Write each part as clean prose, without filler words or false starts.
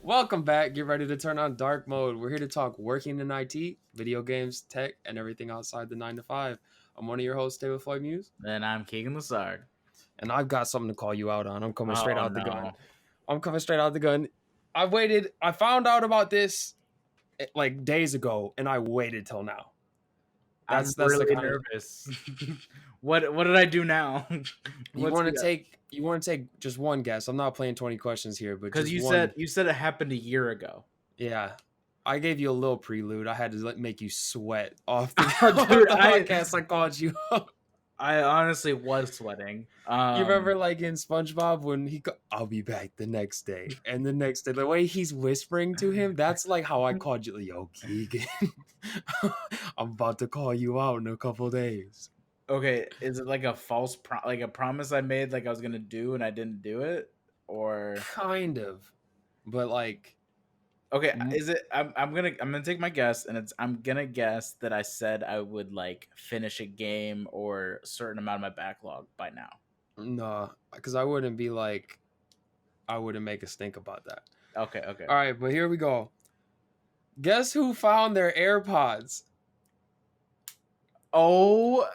Welcome back. Get ready to turn on dark mode. We're here to talk working in IT, video games, tech, and everything outside the 9 to 5. I'm one of your hosts, David Floyd Muse. And I'm Keegan Lastra. And I've got something to call you out on. I'm coming straight out the gun. I found out about this like days ago, and I waited till now. I'm really nervous. What did I do now? You want to take just one guess. I'm not playing 20 questions here, but because you said it happened a year ago. Yeah. I gave you a little prelude. I had to make you sweat off the podcast. I called you up. I honestly was sweating. You remember, like in SpongeBob, when I'll be back the next day, and the next day, the way he's whispering to him, that's like how I called you. Yo, Keegan, I'm about to call you out in a couple days. Okay, is it like a false like a promise I made, like I was gonna do and I didn't do it, or kind of, but like. Okay, is it? I'm gonna take my guess, and I'm gonna guess that I said I would like finish a game or a certain amount of my backlog by now. No, because I wouldn't make us think about that. Okay. All right, but here we go. Guess who found their AirPods? Oh.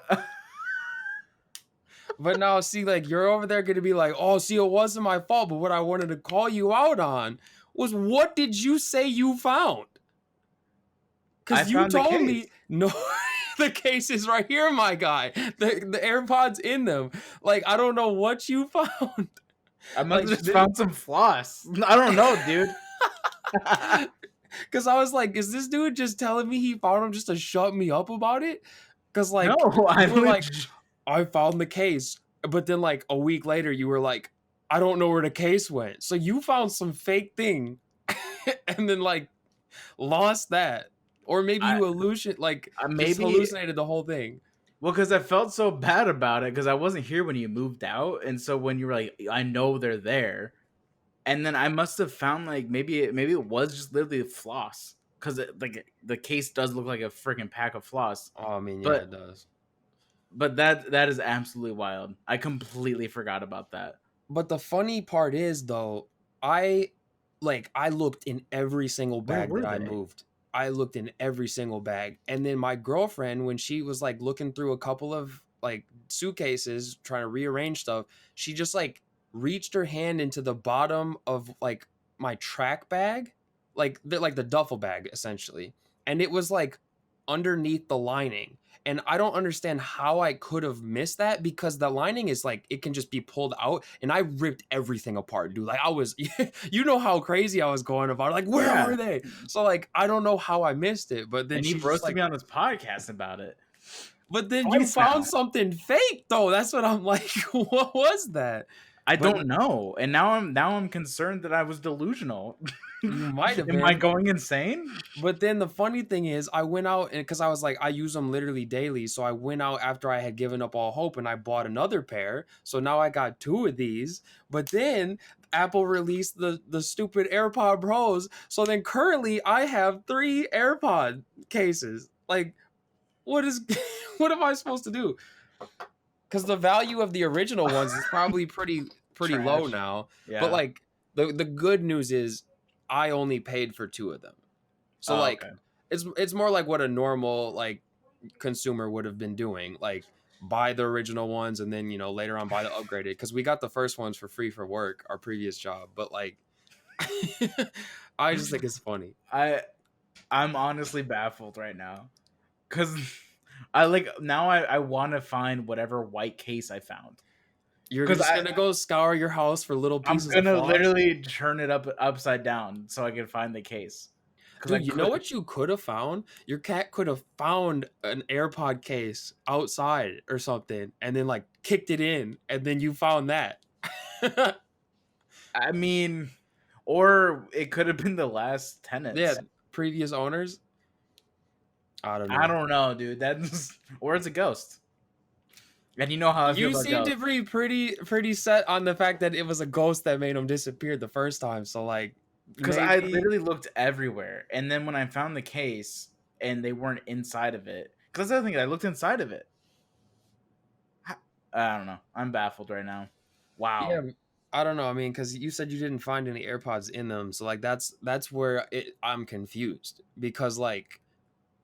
But now, see, like, you're over there going to be like, oh, see, it wasn't my fault. But what I wanted to call you out on was, what did you say you found? Because you told me, no, the case is right here, my guy. The AirPods in them. Like, I don't know what you found. I must have just found some floss. I don't know, dude. Because I was like, is this dude just telling me he found them just to shut me up about it? Because, like, no, I found the case. But then, like, a week later, you were like, I don't know where the case went. So you found some fake thing and then, like, lost that. Or maybe you hallucinated the whole thing. Well, because I felt so bad about it because I wasn't here when you moved out. And so when you were like, I know they're there. And then I must have found, like, maybe it was just literally floss. Because, like, the case does look like a freaking pack of floss. Oh, I mean, yeah, it does. But that is absolutely wild. I completely forgot about that. But the funny part is, though, I looked in every single bag that I moved. I looked in every single bag. And then my girlfriend, when she was like looking through a couple of like suitcases, trying to rearrange stuff, she just like reached her hand into the bottom of like my track bag, like the duffel bag, essentially. And it was like underneath the lining. And I don't understand how I could have missed that, because the lining is like, it can just be pulled out, and I ripped everything apart, dude. Like, I was, you know how crazy I was going about it. Like, where are they? So like, I don't know how I missed it, but then and you roasted me on this podcast about it. But then you found something fake, though. That's what I'm like, what was that? I don't know. And now I'm concerned that I was delusional. You might have been. Am I going insane? But then the funny thing is, I went out, and because I was like, I use them literally daily. So I went out after I had given up all hope, and I bought another pair. So now I got 2 of these. But then Apple released the stupid AirPod Pros. So then currently I have 3 AirPod cases. Like, what am I supposed to do? Because the value of the original ones is probably pretty low now. Yeah. But like the good news is, I only paid for 2 of them. So okay. It's more like what a normal like consumer would have been doing, like buy the original ones and then, you know, later on buy the upgraded, because we got the first ones for free for work, our previous job. But like I just think it's funny. I'm honestly baffled right now, because I want to find whatever white case I found. You're just going to go scour your house for little pieces of floss? I'm going to literally turn it upside down so I can find the case. Dude, you know what you could have found? Your cat could have found an AirPod case outside or something and then like kicked it in, and then you found that. I mean, or it could have been the last tenants. Yeah, previous owners. I don't know, dude. Or it's a ghost. And you know how I feel about seem to be pretty set on the fact that it was a ghost that made him disappear the first time. So like, because I literally looked everywhere, and then when I found the case and they weren't inside of it, because that's the other thing, I looked inside of it. I don't know. I'm baffled right now. Wow. Yeah, I don't know. I mean, because you said you didn't find any AirPods in them, so like that's where I'm confused because like,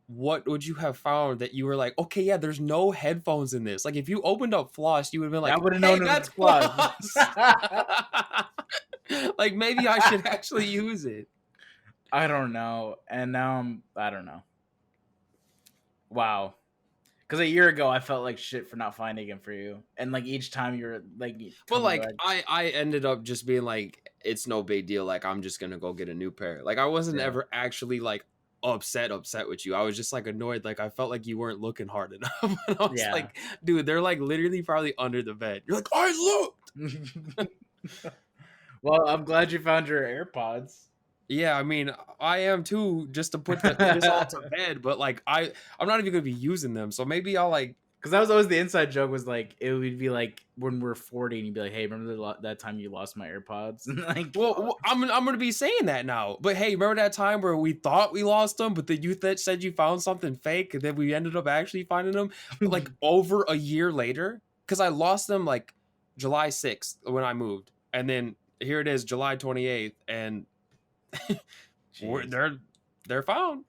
what would you have found that you were like, okay, yeah, there's no headphones in this? Like, if you opened up Floss, you would have been I like, would have hey, known it was that's flaws. Floss. Like, maybe I should actually use it. I don't know, and now I don't know. Wow. Because a year ago, I felt like shit for not finding him for you, and like each time you're like, But tell me like, like, I ended up just being like, it's no big deal. Like, I'm just gonna go get a new pair. Like, I wasn't yeah, ever actually like upset with you. I was just like annoyed. Like, I felt like you weren't looking hard enough. And I was yeah. like, dude, they're like literally probably under the bed. You're like, I looked. Well, I'm glad you found your AirPods. Yeah, I mean, I am too, just to put this all to bed. But like, I'm not even gonna be using them. So maybe I'll like. Because that was always the inside joke. Was like it would be like when we're 40, and you'd be like, "Hey, remember that time you lost my AirPods?" And like, Well, I'm gonna be saying that now. But hey, remember that time where we thought we lost them, but then you said you found something fake, and then we ended up actually finding them like over a year later? Because I lost them like July 6th when I moved, and then here it is, July 28th, and we're, jeez. they're found.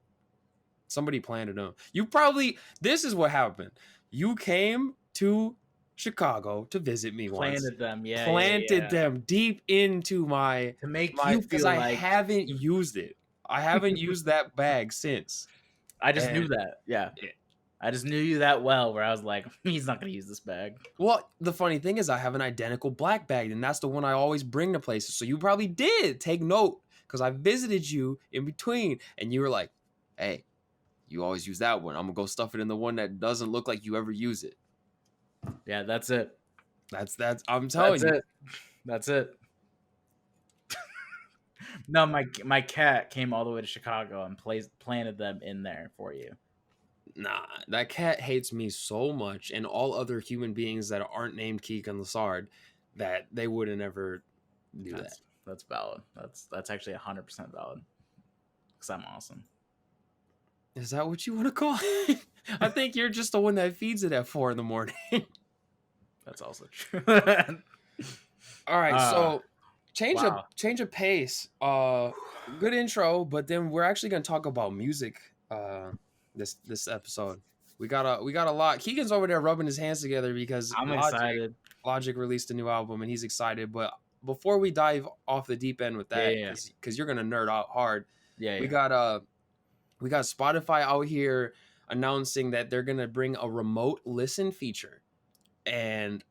Somebody planted them. You probably This is what happened. You came to Chicago to visit me once, Planted them, yeah, yeah, planted yeah, them deep into to make my you because feel I like haven't used it. I haven't used that bag since. I just And knew that. Yeah, it, I just knew you that well. Where I was like, he's not gonna use this bag. well, the funny thing is I have an identical black bag, and that's the one I always bring to places. So you probably did take note because I visited you in between, and you were like, "Hey, you always use that one. I'm gonna go stuff it in the one that doesn't look like you ever use it." Yeah, that's it. That's I'm telling That's you. it. That's it. No, my cat came all the way to Chicago and planted them in there for you. Nah, that cat hates me so much and all other human beings that aren't named Keegan Lassard that they wouldn't ever do that. That's valid. That's actually 100% valid. Because I'm awesome. Is that what you want to call it? I think you're just the one that feeds it at 4 in the morning. That's also true. All right, so Wow. change of pace. Good intro, but then we're actually gonna talk about music. This episode, we got a lot. Keegan's over there rubbing his hands together because I'm excited. Logic released a new album and he's excited. But before we dive off the deep end with that, Yeah. because you're gonna nerd out hard, Yeah. we got Spotify out here announcing that they're gonna bring a remote listen feature, and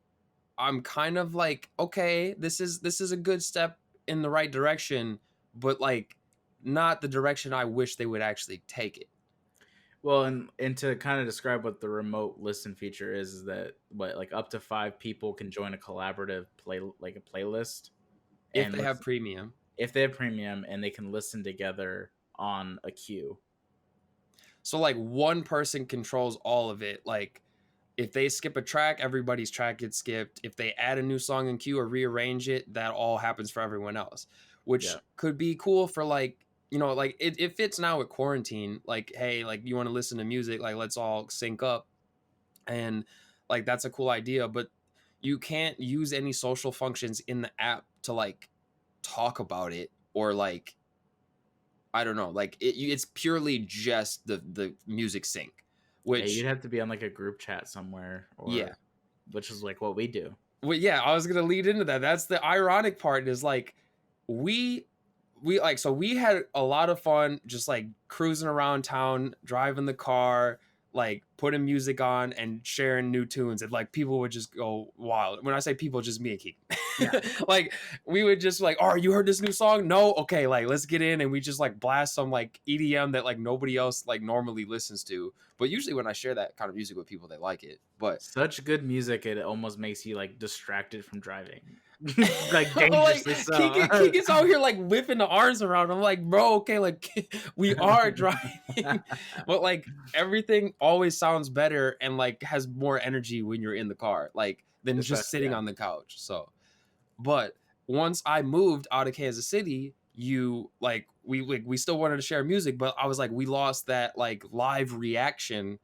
I'm kind of like, okay, this is a good step in the right direction, but like not the direction I wish they would actually take it. Well, and to kind of describe what the remote listen feature is that what like up to 5 people can join a collaborative like a playlist, If and they have premium. if they have premium, and they can listen together on a queue. So like one person controls all of it. Like if they skip a track, everybody's track gets skipped. If they add a new song in queue or rearrange it, that all happens for everyone else, which could be cool for like, like it fits now with quarantine. Like, hey, like you want to listen to music, like let's all sync up. And like that's a cool idea, but you can't use any social functions in the app to like talk about it or like, I don't know, like it's purely just the music sync, Yeah, which you'd have to be on like a group chat somewhere, yeah. or which is like what we do. Well, yeah, I was gonna lead into that. That's the ironic part is like we so we had a lot of fun just like cruising around town, driving the car, like putting music on and sharing new tunes, and like people would just go wild. When I say people, just me and Keegan. Yeah. Like we would just like, oh, you heard this new song? No, okay, like let's get in, and we just like blast some like EDM that like nobody else like normally listens to. But usually when I share that kind of music with people, they like it. But Such good music, it almost makes you like distracted from driving. Like like dangerously so. Keegan's out here like whipping the arms around. I'm like, bro, okay, like we are driving, but like everything always sounds better and like has more energy when you're in the car, like than just sitting on the couch. So, but once I moved out of Kansas City, we still wanted to share music, but I was like, we lost that like live reaction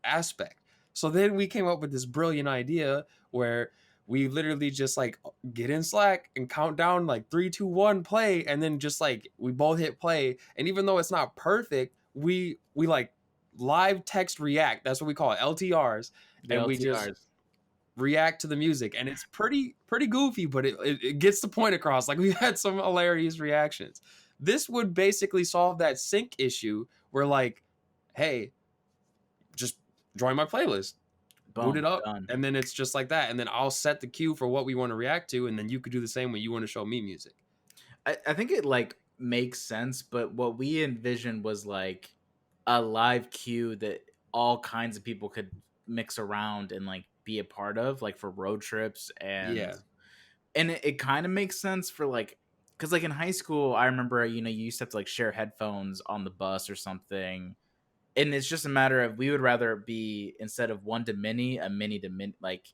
aspect. So then we came up with this brilliant idea where we literally just like get in Slack and count down like 3, 2, 1, play, and then just like we both hit play. And even though it's not perfect, we like live text react. That's what we call it, LTRs, The and we just LTRs. react to the music, and it's pretty goofy, but it gets the point across. Like we had some hilarious reactions. This would basically solve that sync issue where like, hey, just join my playlist, boot it Boom, up, done. and then it's just like that. And then I'll set the cue for what we want to react to, and then you could do the same when you want to show me music. I think it like makes sense, but what we envisioned was like a live queue that all kinds of people could mix around and like be a part of, like for road trips. Yeah. And it kind of makes sense for like, because like in high school I remember, you know, you used to have to like share headphones on the bus or something, and it's just a matter of, we would rather be, instead of one to many, a many to many, like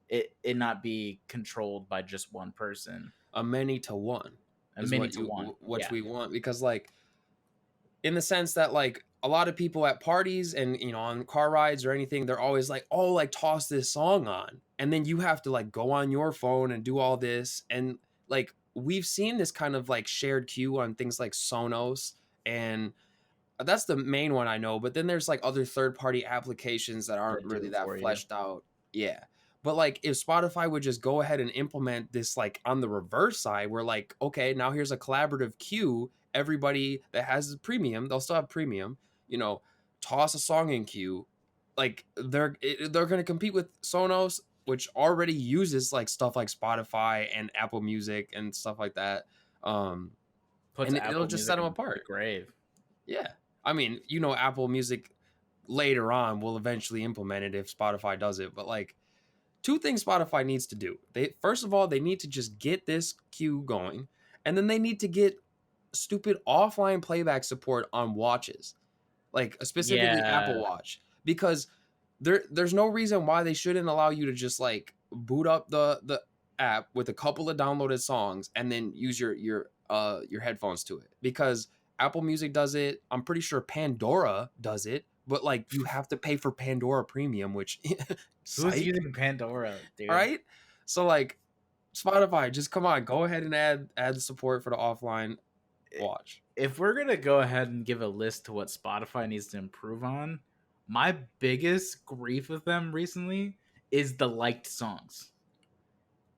it not be controlled by just one person. A many to one A is many to one, what yeah. we want, because like in the sense that like a lot of people at parties and on car rides or anything, they're always like, oh, like toss this song on, and then you have to like go on your phone and do all this. And like we've seen this kind of like shared queue on things like Sonos, and that's the main one I know. But then there's like other third party applications that aren't That do really it that for you. fleshed out. Yeah. But like if Spotify would just go ahead and implement this like on the reverse side, where like, okay, now here's a collaborative queue. Everybody that has premium, they'll still have premium, you know, toss a song in queue. Like they're gonna compete with Sonos, which already uses like stuff like Spotify and Apple Music and stuff like that. Um, Puts and it'll Apple just set Music them in the apart. grave. Yeah. I mean, Apple Music later on will eventually implement it if Spotify does it. But like two things Spotify needs to do. They first of all, they need to just get this queue going, and then they need to get stupid offline playback support on watches. Like specifically Apple Yeah. Watch. Because there's no reason why they shouldn't allow you to just like boot up the app with a couple of downloaded songs and then use your headphones to it, because Apple Music does it. I'm pretty sure Pandora does it, but like you have to pay for Pandora Premium, which Who's psych, using Pandora, all dude? right? So like Spotify, just come on, go ahead and add the support for the offline watch. If we're gonna go ahead and give a list to what Spotify needs to improve on, my biggest grief with them recently is the liked songs.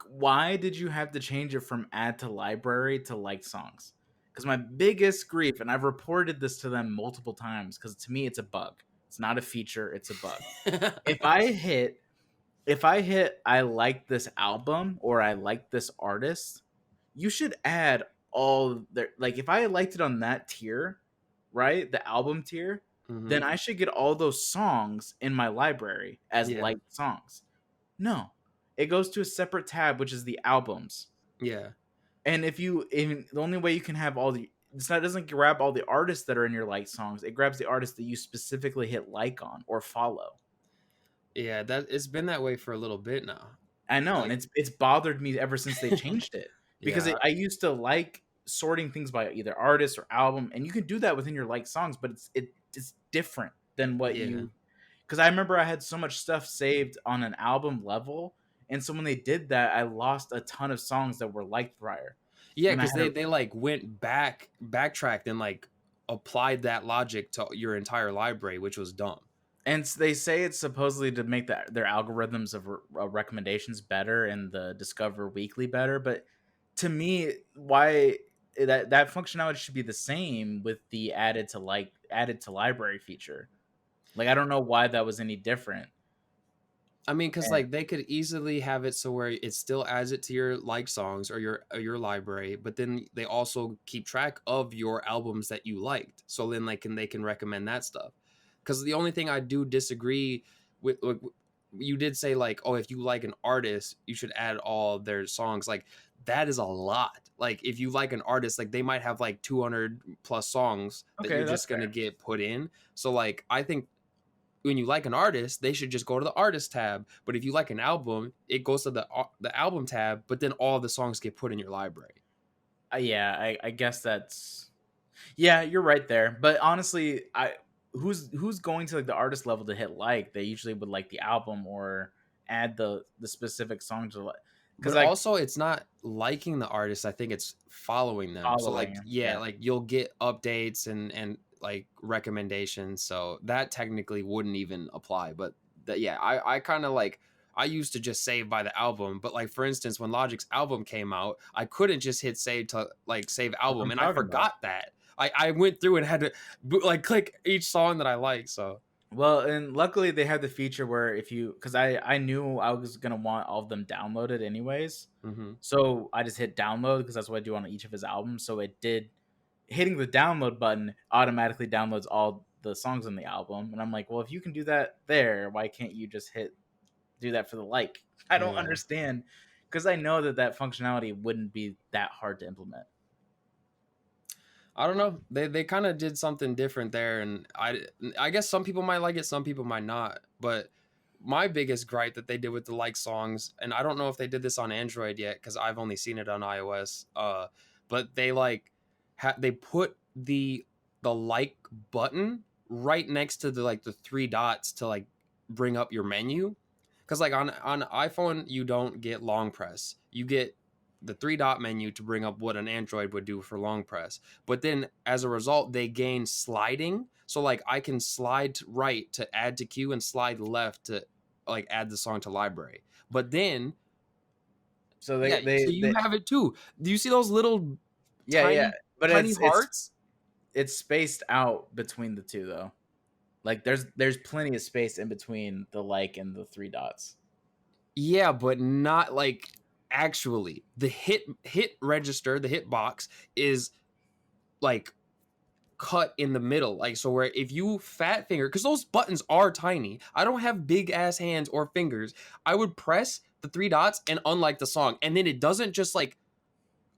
Why did you have to change it from add to library to liked songs? Because my biggest grief, and I've reported this to them multiple times, because to me it's a bug. It's not a feature, it's a bug. If I hit I like this album or I like this artist, you should add all their, like if I liked it on that tier, right? The album tier, Hmm. then I should get all those songs in my library as Yeah, liked songs. No. It goes to a separate tab, which is the albums. yeah. And if you, even the only way you can have all the, it's not, it doesn't grab all the artists that are in your liked songs. It grabs the artists that you specifically hit like on or follow. Yeah, that it's been that way for a little bit now. I know, and Like, it's bothered me ever since they changed it, because yeah, I used to like sorting things by either artist or album, and you can do that within your like songs, but it's different than what yeah, you, because I remember I had so much stuff saved on an album level, and so when they did that, I lost a ton of songs that were liked prior, yeah. and I Because had they to, they like went backtracked and like applied that logic to your entire library, which was dumb. and they say it's supposedly to make their algorithms of recommendations better and the Discover Weekly better. But to me, why that functionality should be the same with the added to library feature. Like I don't know why that was any different. I mean, because And like they could easily have it so where it still adds it to your like songs or your library, but then they also keep track of your albums that you liked. So then like they can recommend that stuff. Because the only thing I do disagree with, like, you did say like, oh, if you like an artist, you should add all their songs. Like that is a lot. Like if you like an artist, like they might have like 200 plus songs that okay, you're that's just fair. gonna get put in. So like I think when you like an artist, they should just go to the artist tab. But if you like an album, it goes to the album tab. But then all the songs get put in your library. Yeah, I guess that's, yeah, you're right there. But honestly, who's going to like the artist level to hit like? They usually would like the album or add the specific song to But because like also, it's not liking the artist. I think it's following them. So like, following. yeah, Yeah. like you'll get updates and like recommendations. So that technically wouldn't even apply. But that, yeah, I kind of like, I used to just save by the album. But like, for instance, when Logic's album came out, I couldn't just hit save to like save That's what album, I'm and I talking about. forgot that. I went through and had to like click each song that I like. So. Well, and luckily they have the feature where if you, because I knew I was gonna want all of them downloaded anyways, Hmm. so I just hit download because that's what I do on each of his albums. So it did hitting the download button automatically downloads all the songs on the album, and I'm like, well, if you can do that there, why can't you just do that for the like? I don't Yeah. understand because I know that functionality wouldn't be that hard to implement. I don't know. They kind of did something different there, and I guess some people might like it, some people might not. But my biggest gripe that they did with the like songs, and I don't know if they did this on Android yet because I've only seen it on iOS. But they like they put the like button right next to the like the three dots to like bring up your menu. Because like on iPhone you don't get long press, you get the three dot menu to bring up what an Android would do for long press. But then as a result, they gain sliding. So like I can slide right to add to queue and slide left to like add the song to library. But then So yeah, so you they have it too. Do you see those little yeah, yeah, tiny but tiny hearts? it's spaced out between the two though. Like there's plenty of space in between the like and the three dots. Yeah, but not like actually. The hit register, the hit box is like cut in the middle. Like, so where if you fat finger, because those buttons are tiny, I don't have big ass hands or fingers. I would press the three dots and unlike the song, and then it doesn't just like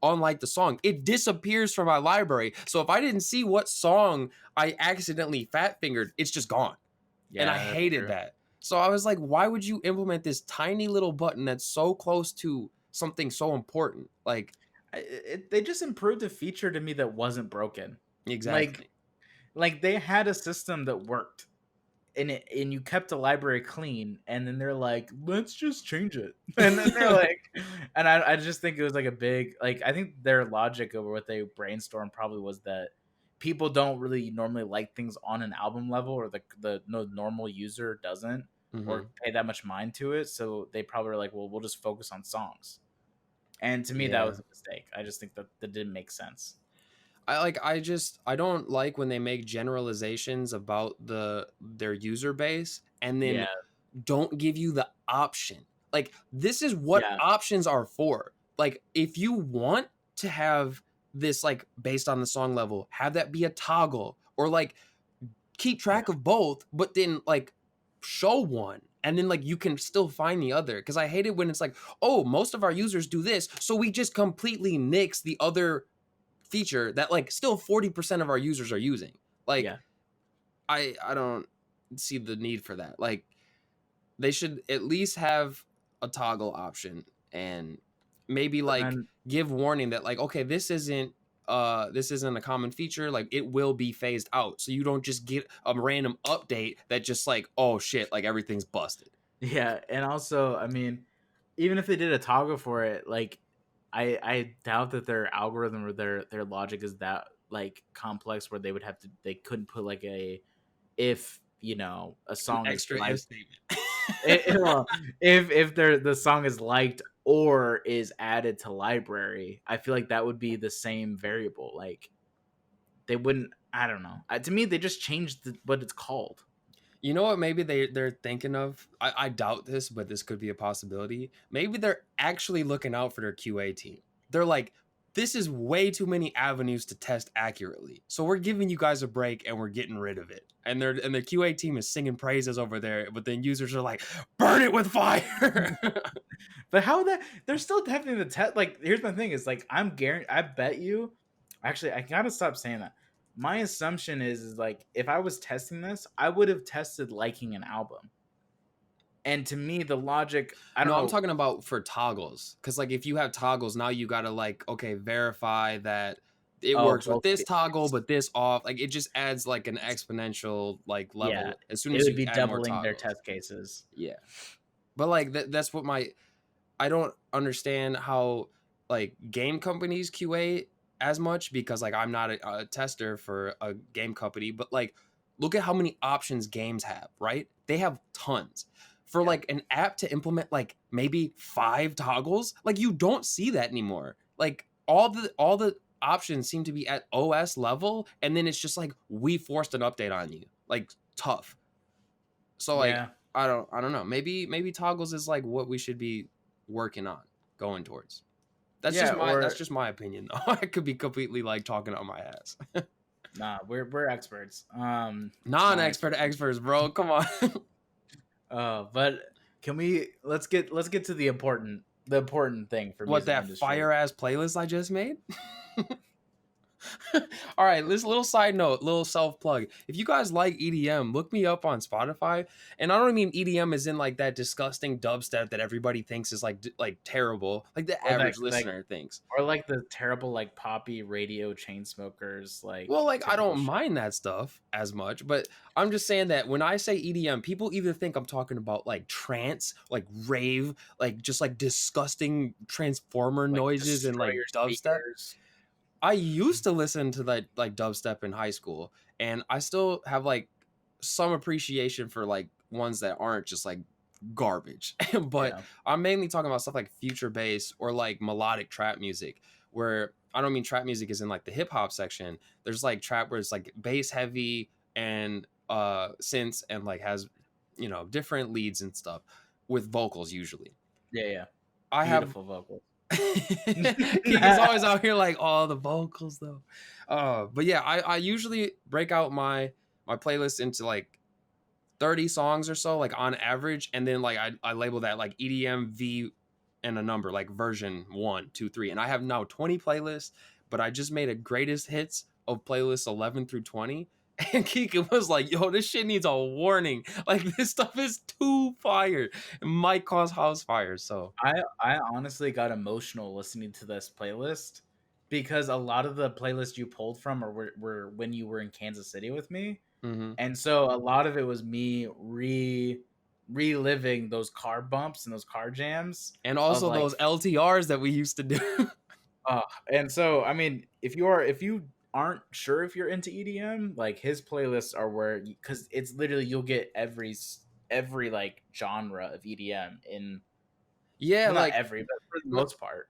unlike the song, it disappears from my library. So if I didn't see what song I accidentally fat fingered, it's just gone. And I Yeah, that's hated true. that. So I was like, why would you implement this tiny little button that's so close to something so important? Like, They just improved a feature to me that wasn't broken. Like exactly. they had a system that worked, and you kept the library clean, and then they're like, let's just change it, and then they're like, and I just think it was like a big like I think their logic over what they brainstormed probably was that people don't really normally like things on an album level, or the no normal user doesn't Hmm. or pay that much mind to it, so they probably were like, well, we'll just focus on songs. And to me, that Yeah. was a mistake. I just think that didn't make sense. I don't like when they make generalizations about their user base and Yeah, then don't give you the option. Like, this is what yeah, options are for. Like, if you want to have this like based on the song level, have that be a toggle, or like keep yeah, track of both, but then like show one and then like you can still find the other. Because I hate it when it's like, oh, most of our users do this, so we just completely nix the other feature that like still 40% of our users are using. Like, yeah. I don't see the need for that. Like, they should at least have a toggle option, and maybe But like then give warning that like, okay, this isn't a common feature, like it will be phased out, so you don't just get a random update that just like, oh shit, like everything's busted. yeah, and also, I mean, even if they did a toggle for it, like I doubt that their algorithm or their logic is that like complex where they would have to they couldn't put like a if a An song is extra if liked statement. well, if the song is liked or is added to library, I feel like that would be the same variable. Like they wouldn't. I don't know. To me, they just changed what it's called. You know what? Maybe they're thinking of. I doubt this, but this could be a possibility. Maybe they're actually looking out for their QA team. They're like, this is way too many avenues to test accurately, so we're giving you guys a break and we're getting rid of it. And the QA team is singing praises over there, but then users are like, burn it with fire. But how that they're still having the test. Like, here's my thing: is like I'm guarantee. I bet you. Actually, I gotta stop saying that. My assumption is like if I was testing this, I would have tested liking an album. And to me, the logic, I don't No, I'm know. talking about for toggles, because like if you have toggles now, you gotta like, okay, verify that it Oh, works with both this toggle, cases. but this off. Like, it just adds like an exponential like Yeah, level as soon it as would you be add more doubling their toggles. test cases. Yeah. But like that's what my I don't understand how like game companies QA as much because like I'm not a tester for a game company, but like look at how many options games have, right? They have tons. For Yeah. like an app to implement like maybe 5 toggles, like you don't see that anymore. Like all the options seem to be at OS level, and then it's just like we forced an update on you. Like tough. So like Yeah. I don't know. Maybe toggles is like what we should be working on, going towards. Yeah, That's or just my opinion though. I could be completely like talking out my ass. nah, we're experts. Non-expert experts, bro. Come on. But can we let's get to the important thing for What, music that industry. fire ass playlist I just made? All right, this little side note, little self plug. If you guys like EDM, look me up on Spotify. And I don't mean EDM is in like that disgusting dubstep that everybody thinks is like terrible, like the Or that average listener thinks. or like the terrible like poppy radio chain smokers Well, like like I typical don't shit. mind that stuff as much, but I'm just saying that when I say EDM, people either think I'm talking about like trance, like rave, like just like disgusting transformer Like noises and destroy like your dubstep. speakers. I used to listen to that like dubstep in high school, and I still have like some appreciation for like ones that aren't just like garbage. But Yeah. I'm mainly talking about stuff like future bass or like melodic trap music, where I don't mean trap music is in like the hip hop section. There's like trap where it's like bass heavy and synths and like has different leads and stuff with vocals usually. Yeah, yeah. I have Beautiful vocals. Keegan's always out here like all the vocals though. But yeah, I usually break out my playlist into like 30 songs or so, like on average, and then like I label that like EDM V and a number, like version 1, 2, 3. And I have now 20 playlists, but I just made a greatest hits of playlists 11 through 20. And Keegan was like, yo, this shit needs a warning. Like this stuff is too fire. It might cause house fires. So I honestly got emotional listening to this playlist because a lot of the playlists you pulled from were when you were in Kansas City with me. mhm. And so a lot of it was me reliving those car bumps and those car jams And of also like those LTRs that we used to do. and so I mean if you aren't sure if you're into EDM, like his playlists are where because it's literally you'll get every like genre of EDM in Yeah, well not like every but for the most part.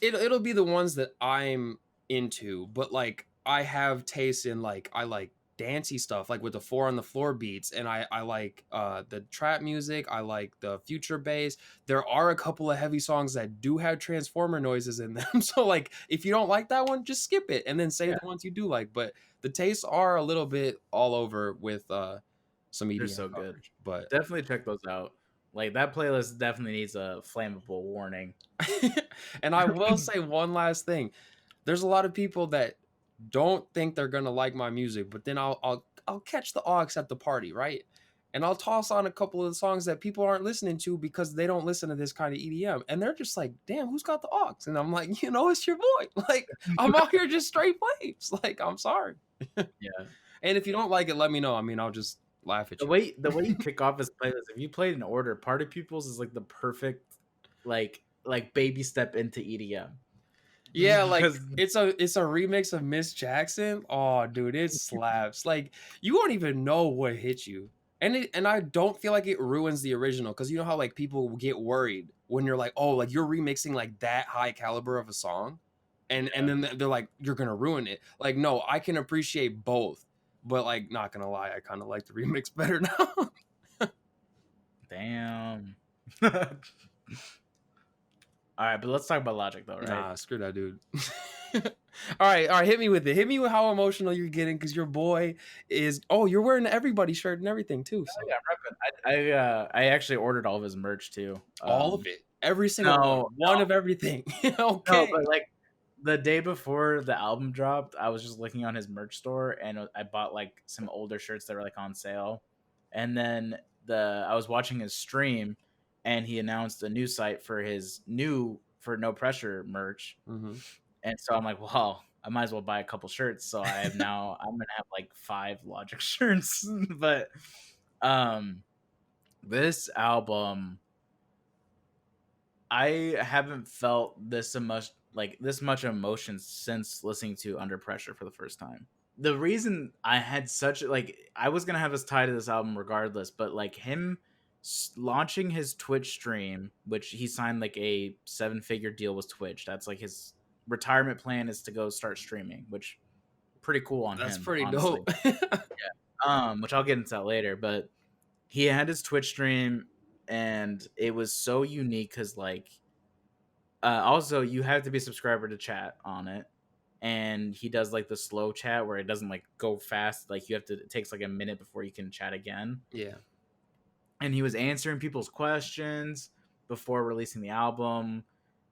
it'll be the ones that I'm into, but like I have taste in like I like dancey stuff, like with the 4 on the floor beats, and I like the trap music, I like the future bass. There are a couple of heavy songs that do have transformer noises in them. So like if you don't like that one, just skip it and then say Yeah, the ones you do like. But the tastes are a little bit all over with some they're EDM so good. coverage. But Definitely check those out. Like that playlist definitely needs a flammable warning. and I will say one last thing. There's a lot of people that don't think they're gonna like my music, but then I'll catch the aux at the party, right? And I'll toss on a couple of the songs that people aren't listening to because they don't listen to this kind of EDM, and they're just like, "Damn, who's got the aux?" And I'm like, it's your boy. Like I'm out here just straight flames. Like I'm sorry. Yeah. And if you don't like it, let me know. I mean, I'll just laugh at The you. way you kick off this playlist, if you played in order, Party Pupils is like the perfect like baby step into EDM. Yeah, like Because it's a remix of Miss Jackson. Oh, dude, it slaps. Like you won't even know what hit you. And I don't feel like it ruins the original because you know how like people get worried when you're like, oh, like you're remixing like that high caliber of a song, and yeah. then they're like, you're gonna ruin it. Like, no, I can appreciate both, but like, not gonna lie, I kind of like the remix better now. Damn. All right, but let's talk about Logic though, right? Nah, screw that dude. All right, hit me with it. Hit me with how emotional you're getting because your boy is. Oh, you're wearing the everybody shirt and everything too. So Yeah, I'm repping. I actually ordered all of his merch too. all of it, every single No, one of everything. no, Okay. but like the day before the album dropped, I was just looking on his merch store and I bought like some older shirts that were like on sale. And then I was watching his stream and he announced a new site for his new for No Pressure merch. Hmm. And so I'm like, well, I might as well buy a couple shirts. So I'm gonna have like 5 Logic shirts. But this album I haven't felt this much emotion since listening to Under Pressure for the first time. The reason I had such like I was gonna have us tie to this album regardless, but like him launching his Twitch stream, which he signed like a 7-figure deal with Twitch. That's like his retirement plan is to go start streaming, which pretty cool on That's him, pretty honestly. dope. Which I'll get into that later, but he had his Twitch stream and it was so unique because like also you have to be a subscriber to chat on it, and he does like the slow chat where it doesn't like go fast, like you have to, it takes like a minute before you can chat again. Yeah. And he was answering people's questions before releasing the album,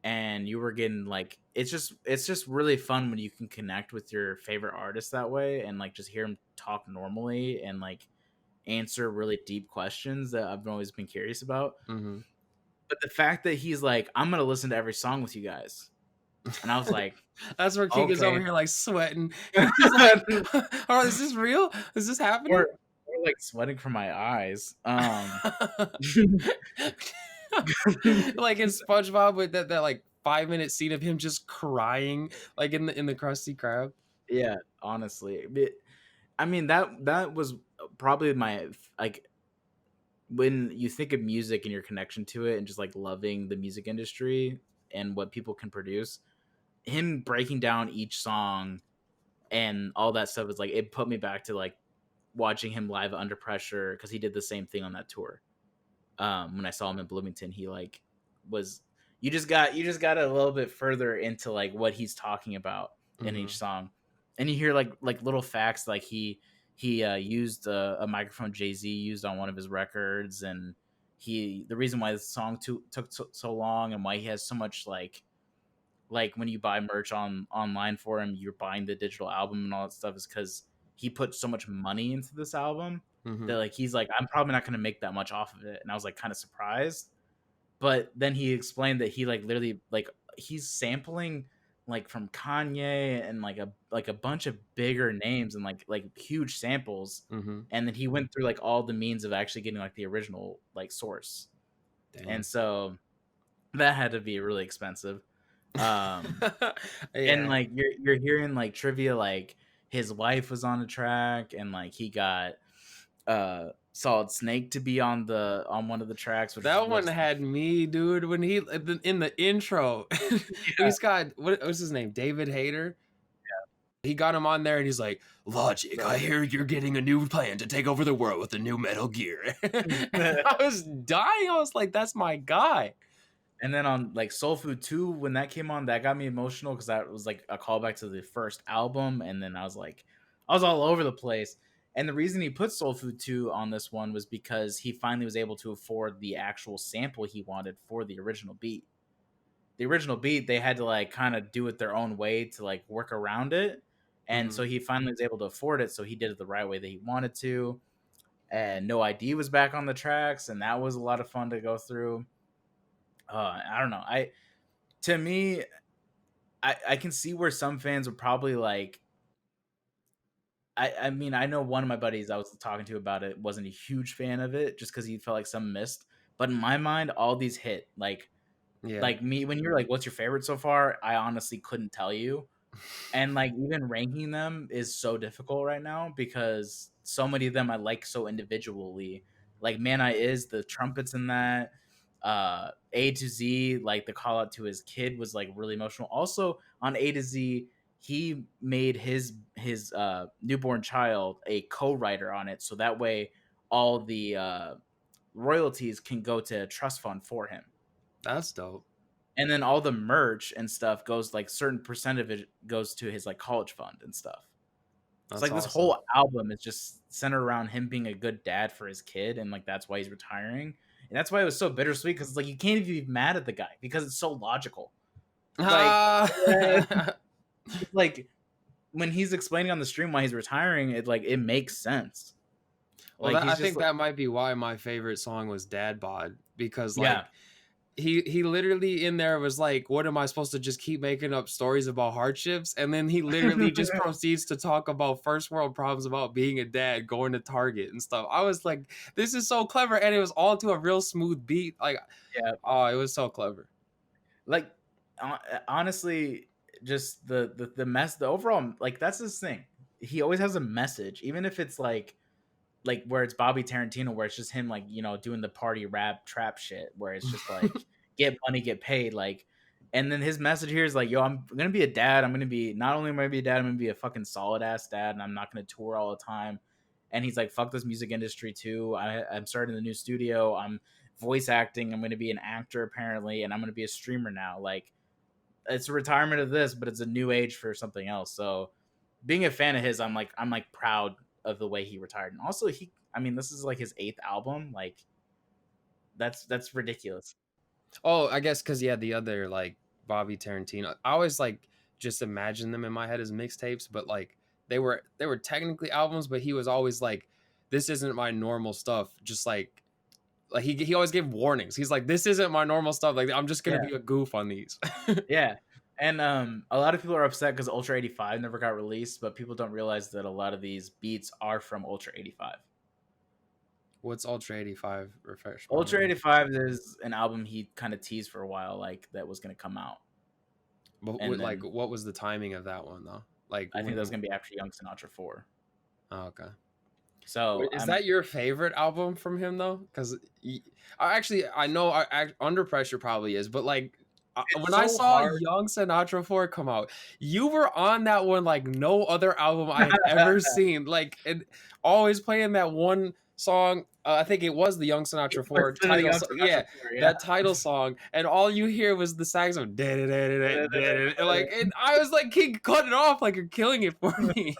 and you were getting like it's just really fun when you can connect with your favorite artist that way and like just hear him talk normally and like answer really deep questions that I've always been curious about. Mm-hmm. But the fact that he's like, I'm gonna listen to every song with you guys, and I was like, That's where Keegan's over okay. here like sweating. He's like, "Oh, is this real? Is this happening?" Or like sweating from my eyes. Like in SpongeBob with that like 5 minute scene of him just crying, like in the Krusty Krab. Yeah, honestly, I mean that was probably my like when you think of music and your connection to it and just like loving the music industry and what people can produce, him breaking down each song and all that stuff is like it put me back to like watching him live Under Pressure because he did the same thing on that tour. When I saw him in Bloomington, he like was you just got a little bit further into like what he's talking about in Mm-hmm. each song, and you hear like little facts like he used a microphone Jay-Z used on one of his records, and the reason why the song took so long and why he has so much like when you buy merch online for him, you're buying the digital album and all that stuff is because he put so much money into this album Mm-hmm. that like he's like, I'm probably not gonna make that much off of it. And I was like kind of surprised. But then he explained that he like literally like he's sampling like from Kanye and like a bunch of bigger names and like huge samples. Mm-hmm. And then he went through like all the means of actually getting like the original like source. And Dang. so that had to be really expensive. Um and Yeah. like you're hearing like trivia like his wife was on the track and like he got Solid Snake to be on one of the tracks which That one was had me, dude. When he in the intro, yeah, he's got what's his name, David Hayter. He got him on there, and he's like, "Logic, I hear you're getting a new plan to take over the world with the new Metal Gear." I was dying. I was like, "That's my guy." and then on like Soul Food 2 when that came on that got me emotional because that was like a callback to the first album, and then I was like I was all over the place. And the reason he put Soul Food 2 on this one was because he finally was able to afford the actual sample he wanted for the original beat. The original beat they had to like kind of do it their own way to like work around it, and Mm-hmm. so he finally was able to afford it, so he did it the right way that he wanted to. And No ID was back on the tracks, and that was a lot of fun to go through. I don't know, I to me I can see where some fans would probably like I mean I know one of my buddies I was talking to about it wasn't a huge fan of it just because he felt like some missed, but in my mind all these hit Yeah. like me when you're like what's your favorite so far, I honestly couldn't tell you. And like even ranking them is so difficult right now because so many of them I like so individually. Like Man I Is, the trumpets in that, A to Z, like the call out to his kid was like really emotional. Also on A to Z, he made his newborn child a co-writer on it, so that way all the royalties can go to a trust fund for him, That's dope. and then all the merch and stuff goes like certain percent of it goes to his like college fund and stuff. It's That's like this awesome. whole album is just centered around him being a good dad for his kid, and like that's why he's retiring, and that's why it was so bittersweet because it's like you can't even be mad at the guy because it's so logical. Like, Ah. it's like when he's explaining on the stream why he's retiring, it like it makes sense. Well, Like I he's just think like, that might be why my favorite song was Dad Bod, because yeah, like he literally in there was like, what am I supposed to just keep making up stories about hardships? And then he literally just proceeds to talk about first world problems about being a dad, going to Target and stuff. I was like, this is so clever, and it was all to a real smooth beat. Like, yeah. oh, it was so clever. Like honestly, just the overall, like, that's his thing. He always has a message, even if it's like where it's Bobby Tarantino, where it's just him, like, doing the party rap trap shit, where it's just like get money, get paid, like. And then his message here is like, yo, I'm gonna be a dad. I'm gonna be, not only am I gonna be a dad, I'm gonna be a fucking solid ass dad, and I'm not gonna tour all the time. And he's like, fuck this music industry too. I'm starting the new studio. I'm voice acting. I'm gonna be an actor apparently, and I'm gonna be a streamer now. Like, it's a retirement of this, but it's a new age for something else. So being a fan of his, I'm like proud of the way he retired. And also, I mean, this is like his 8th album. Like, that's ridiculous. Oh, I guess because yeah, the other like Bobby Tarantino, I always like just imagine them in my head as mixtapes, but like they were technically albums, but he was always like, this isn't my normal stuff. Just like he always gave warnings. He's like, this isn't my normal stuff. Like I'm just gonna Yeah, be a goof on these. yeah. And a lot of people are upset because Ultra 85 never got released, but people don't realize that a lot of these beats are from Ultra 85. What's Ultra 85? Refresh my Ultra memory. 85 is an album he kind of teased for a while, like that was going to come out. But And like, then what was the timing of that one though? Like I think that was when? going to be after Young Sinatra 4. Oh, okay. So Is I'm that your favorite album from him though? Because I know Under Pressure probably is, but like it's when I so saw hard. Young Sinatra 4 come out, you were on that one like no other album I had ever seen. Like, and always playing that one song. I think it was the Young Sinatra It's 4 literally title. Young Sinatra Yeah, 4, yeah. that title song, and all you hear was the saxophone. Like, and I was like, "King, cut it off! Like you're killing it for me."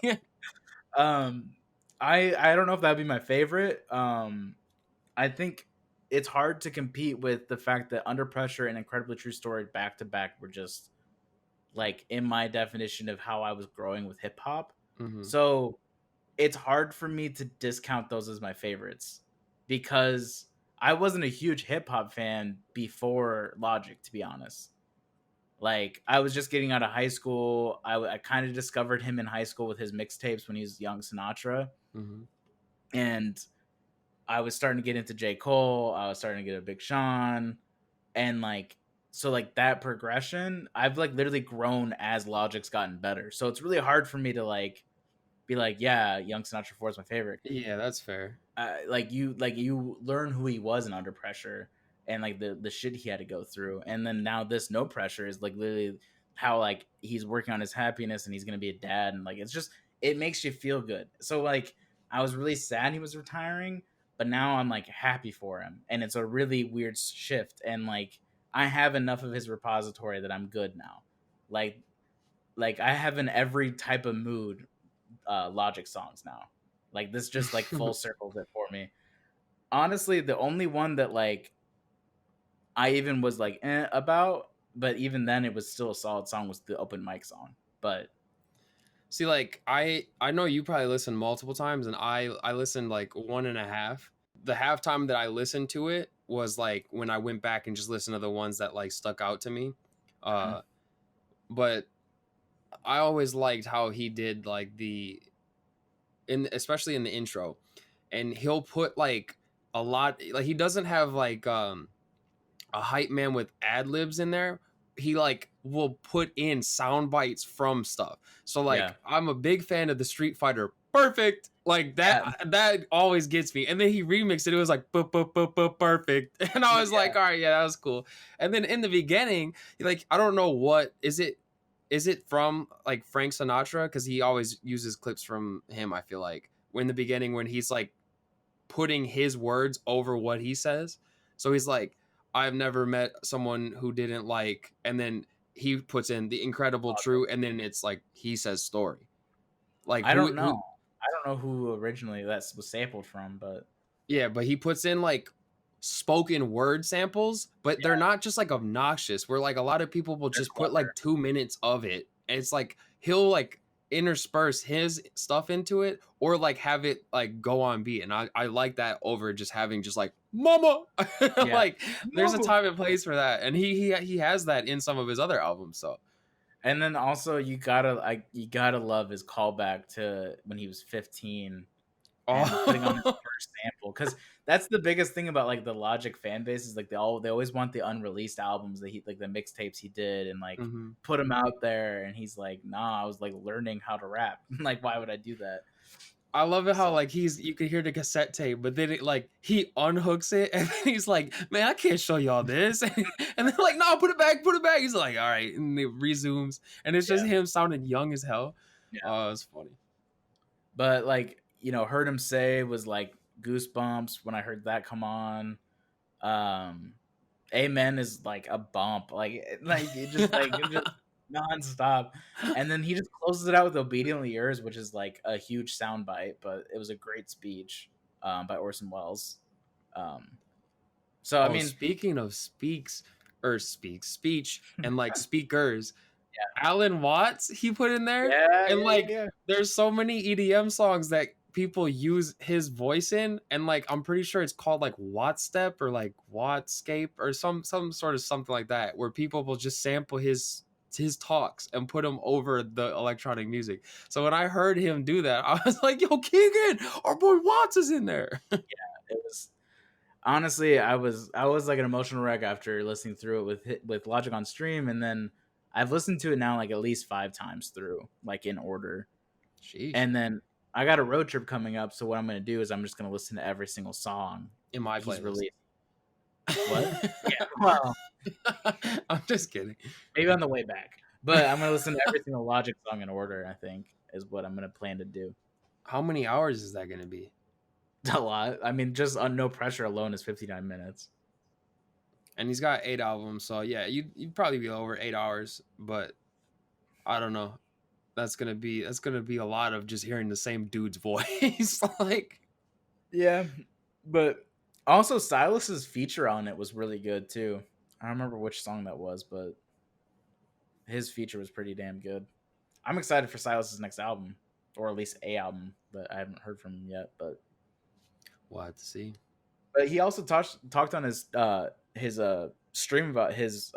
um I don't know if that'd be my favorite. I think it's hard to compete with the fact that Under Pressure and Incredibly True Story back to back were just like in my definition of how I was growing with hip hop. Hmm. So it's hard for me to discount those as my favorites because I wasn't a huge hip hop fan before Logic, to be honest. Like, I was just getting out of high school. I kind of discovered him in high school with his mixtapes when he was Young Sinatra, Hmm. and I was starting to get into J. Cole. I was starting to get a Big Sean, and like, so like that progression, I've like literally grown as Logic's gotten better. So it's really hard for me to like be like, yeah, Young Sinatra 4 is my favorite. Yeah, that's fair. Like you learn who he was in Under Pressure and like the shit he had to go through, and then now this No Pressure is like literally how like he's working on his happiness and he's gonna be a dad, and like it's just, it makes you feel good. So like I was really sad he was retiring, but now I'm like happy for him, and it's a really weird shift. And like I have enough of his repository that I'm good now. Like like I have in every type of mood Logic songs now. Like this just like full circles it for me. Honestly, the only one that like I even was like about, but even then it was still a solid song, was the open mic song. But See, like I know you probably listened multiple times, and I listened like one and a half. The half time that I listened to it was like when I went back and just listened to the ones that like stuck out to me. mhm, Uh, but I always liked how he did like especially in the intro, and he'll put like a lot, like he doesn't have like a hype man with ad libs in there. He like will put in sound bites from stuff. So yeah, like I'm a big fan of the Street Fighter Perfect. Like yeah, that always gets me. And then he remixed it. It was like perfect. And I was like, yeah. all right, yeah, that was cool. And then in the beginning, like I don't know what is it from like Frank Sinatra? Because he always uses clips from him, I feel like. In the beginning when he's like putting his words over what he says. So he's like, I've never met someone who didn't like, and then he puts in the incredible true, and then it's like he says story. Like I don't who know. I don't know who originally that was sampled from, but yeah, but he puts in like spoken word samples, but they're yeah, not just like obnoxious. Where like a lot of people will they're just put clever. like 2 minutes of it, and it's like he'll like intersperse his stuff into it or like have it like go on beat. And I like that over just having just like mama. Yeah. Like there's a time and place for that. And he has that in some of his other albums. So And then also you gotta love his callback to when he was 15 and putting on his oh first people, because that's the biggest thing about like the Logic fan base is like they always want the unreleased albums that he like the mixtapes he did and like Hmm. put them out there, and he's like, nah, I was like learning how to rap. Like, why would I do that? I love it how So like you can hear the cassette tape, but then it like he unhooks it and then he's like, "Man, I can't show y'all this," and they're like, "No, put it back, put it back." He's like, "All right," and it resumes, and it's just yeah, him sounding young as hell. yeah. Oh, it's funny. But like, heard him say was like goosebumps when I heard that come on. Um, Amen is like a bump, like it just nonstop. And then he just closes it out with "Obediently Yours," which is like a huge soundbite, but it was a great speech by Orson Welles. Um, so I Oh, mean, speaking of speech and like speakers, yeah, Alan Watts he put in there, yeah, and yeah, like yeah. there's so many EDM songs that people use his voice in, and like I'm pretty sure it's called like Wattstep or like Wattscape or some sort of something like that, where people will just sample his talks and put them over the electronic music. So when I heard him do that, I was like, "Yo, Keegan, our boy Watts is in there." It was honestly, I was like an emotional wreck after listening through it with Logic on stream, and then I've listened to it now like at least 5 times through, like in order. Sheesh. And then I got a road trip coming up, so what I'm gonna do is I'm just gonna listen to every single song In my he's playlist. released. What? Yeah, well, I'm just kidding. maybe on the way back, but I'm gonna listen to every single Logic song in order. I think is what I'm gonna plan to do. How many hours is that going to be? A lot. I mean, just on No Pressure alone is 59 minutes. And he's got 8 albums, so yeah, you'd probably be over 8 hours. But I don't know. That's gonna be a lot of just hearing the same dude's voice. Like, Yeah, but also Silas's feature on it was really good too. I don't remember which song that was, but his feature was pretty damn good. I'm excited for Silas's next album, or at least a album that I haven't heard from him yet. we'll have to see. But he also talked on his stream about his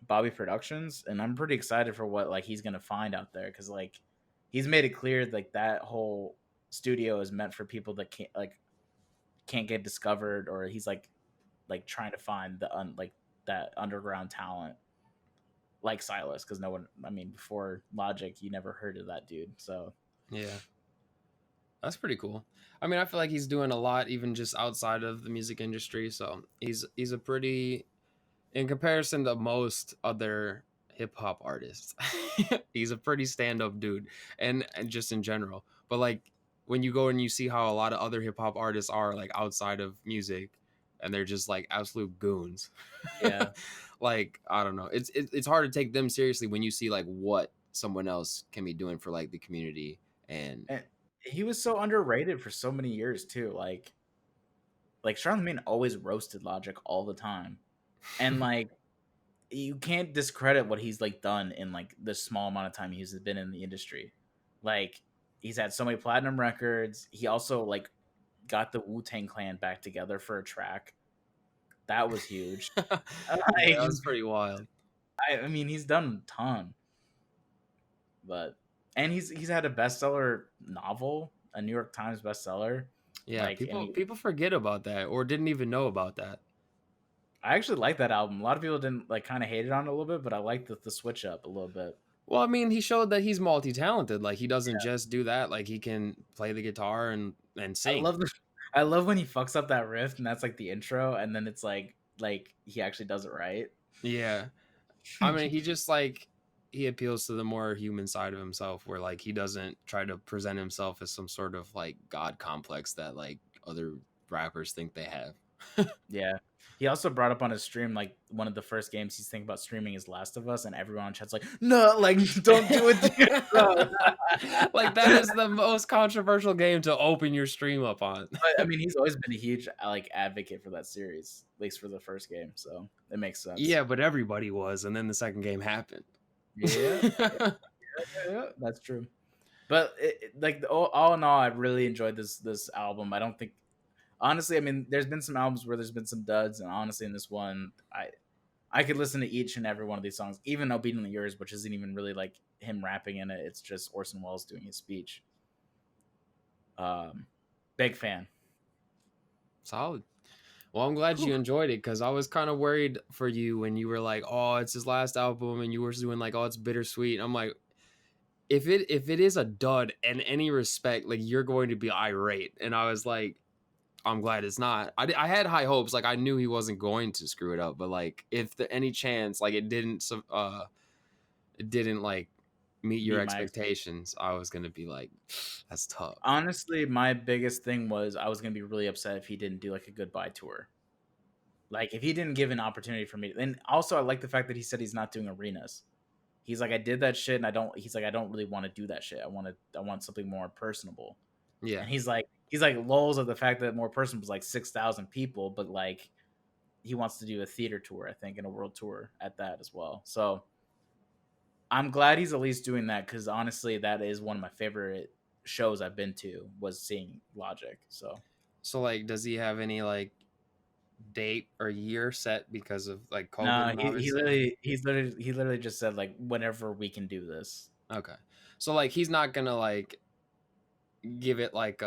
Bobby Productions, and I'm pretty excited for what like he's gonna find out there, because like he's made it clear like that whole studio is meant for people that can't get discovered, or he's like trying to find like that underground talent like Silas, because no one, I mean, before Logic you never heard of that dude. So Yeah, that's pretty cool. I mean, I feel like he's doing a lot, even just outside of the music industry. So he's a pretty, in comparison to most other hip hop artists, he's a pretty stand up dude, and just in general. But like when you go and you see how a lot of other hip hop artists are like outside of music, and they're just like absolute goons. yeah. Like I don't know, it's hard to take them seriously when you see like what someone else can be doing for like the community and And he was so underrated for so many years too. Like Charlemagne always roasted Logic all the time, and like you can't discredit what he's like done in like the small amount of time he's been in the industry. Like he's had so many platinum records. He also like got the Wu-Tang Clan back together for a track. That was huge. yeah, Like, that was pretty wild. I mean, he's done a ton, but and he's had a bestseller novel, a New York Times bestseller. Yeah, Like, and people forget about that or didn't even know about that. I actually like that album. A lot of people didn't like, kind of hated on it a little bit, but I like the switch up a little bit. Well, I mean, he showed that he's multi-talented. Like he doesn't just do that. Like he can play the guitar and I sing. love the I love when he fucks up that riff and that's like the intro, and then it's like he actually does it right. Yeah. I mean, he just like he appeals to the more human side of himself where like he doesn't try to present himself as some sort of like god complex that like other rappers think they have. Yeah. He also brought up on his stream like one of the first games he's thinking about streaming is Last of Us, and everyone in chat's like, no, like don't do it, dude. Bro. Like that is the most controversial game to open your stream up on. But I mean, he's always been a huge like advocate for that series, at least for the first game, so it makes sense. Yeah, but everybody was, and then the second game happened. Yeah, yeah, that's true. But like all in all, I really enjoyed this album. I don't think, honestly, I mean, there's been some albums where there's been some duds, and honestly, in this one, I could listen to each and every one of these songs, even "Obediently Yours," which isn't even really like him rapping in it. It's just Orson Welles doing his speech. Big fan. Solid. Well, I'm glad you Whew. enjoyed it because I was kind of worried for you when you were like, "Oh, it's his last album," and you were doing like, "Oh, it's bittersweet." I'm like, if it is a dud in any respect, like you're going to be irate. And I was like, I'm glad it's not. I had high hopes. Like I knew he wasn't going to screw it up, but like if the any chance like it didn't like meet your Meet my expectations, I was gonna be like, that's tough. Honestly, my biggest thing was I was gonna be really upset if he didn't do like a goodbye tour. Like if he didn't give an opportunity for me. And also I like the fact that he said he's not doing arenas. He's like, I did that shit and I don't he's like, I don't really want to do that shit. I want something more personable. Yeah. And he's like lulls of the fact that more personable was like 6,000 people, but like he wants to do a theater tour, I think, and a world tour at that as well. So I'm glad he's at least doing that because honestly, that is one of my favorite shows I've been to was seeing Logic. So So like, does he have any like date or year set because of like COVID no, and he obviously? literally just said like whenever we can do this. Okay. So like he's not gonna like give it like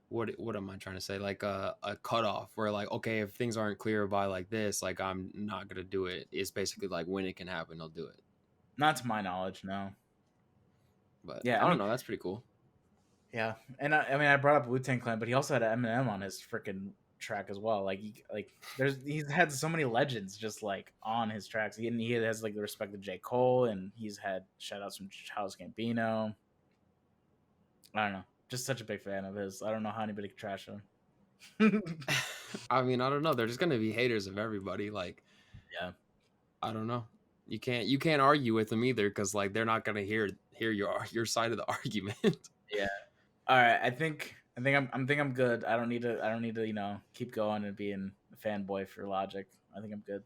what am I trying to say? Like a cutoff where like okay, if things aren't clear by like this, like I'm not gonna do it. It's basically like when it can happen, I'll do it. Not to my knowledge, no. But Yeah, I don't know. That's pretty cool. yeah, and I mean I brought up Wu-Tang Clan, but he also had Eminem on his freaking track as well. He's had so many legends just like on his tracks. He has like the respect of J. Cole, and he's had shout outs from Charles Gambino. I don't know, just such a big fan of his. I don't know how anybody could trash him. I mean, I don't know. They're just gonna be haters of everybody. Like Yeah, I don't know. You can't argue with them either because like they're not gonna hear your side of the argument. yeah. All right, I think I'm good. I don't need to keep going and being a fanboy for Logic. I think I'm good.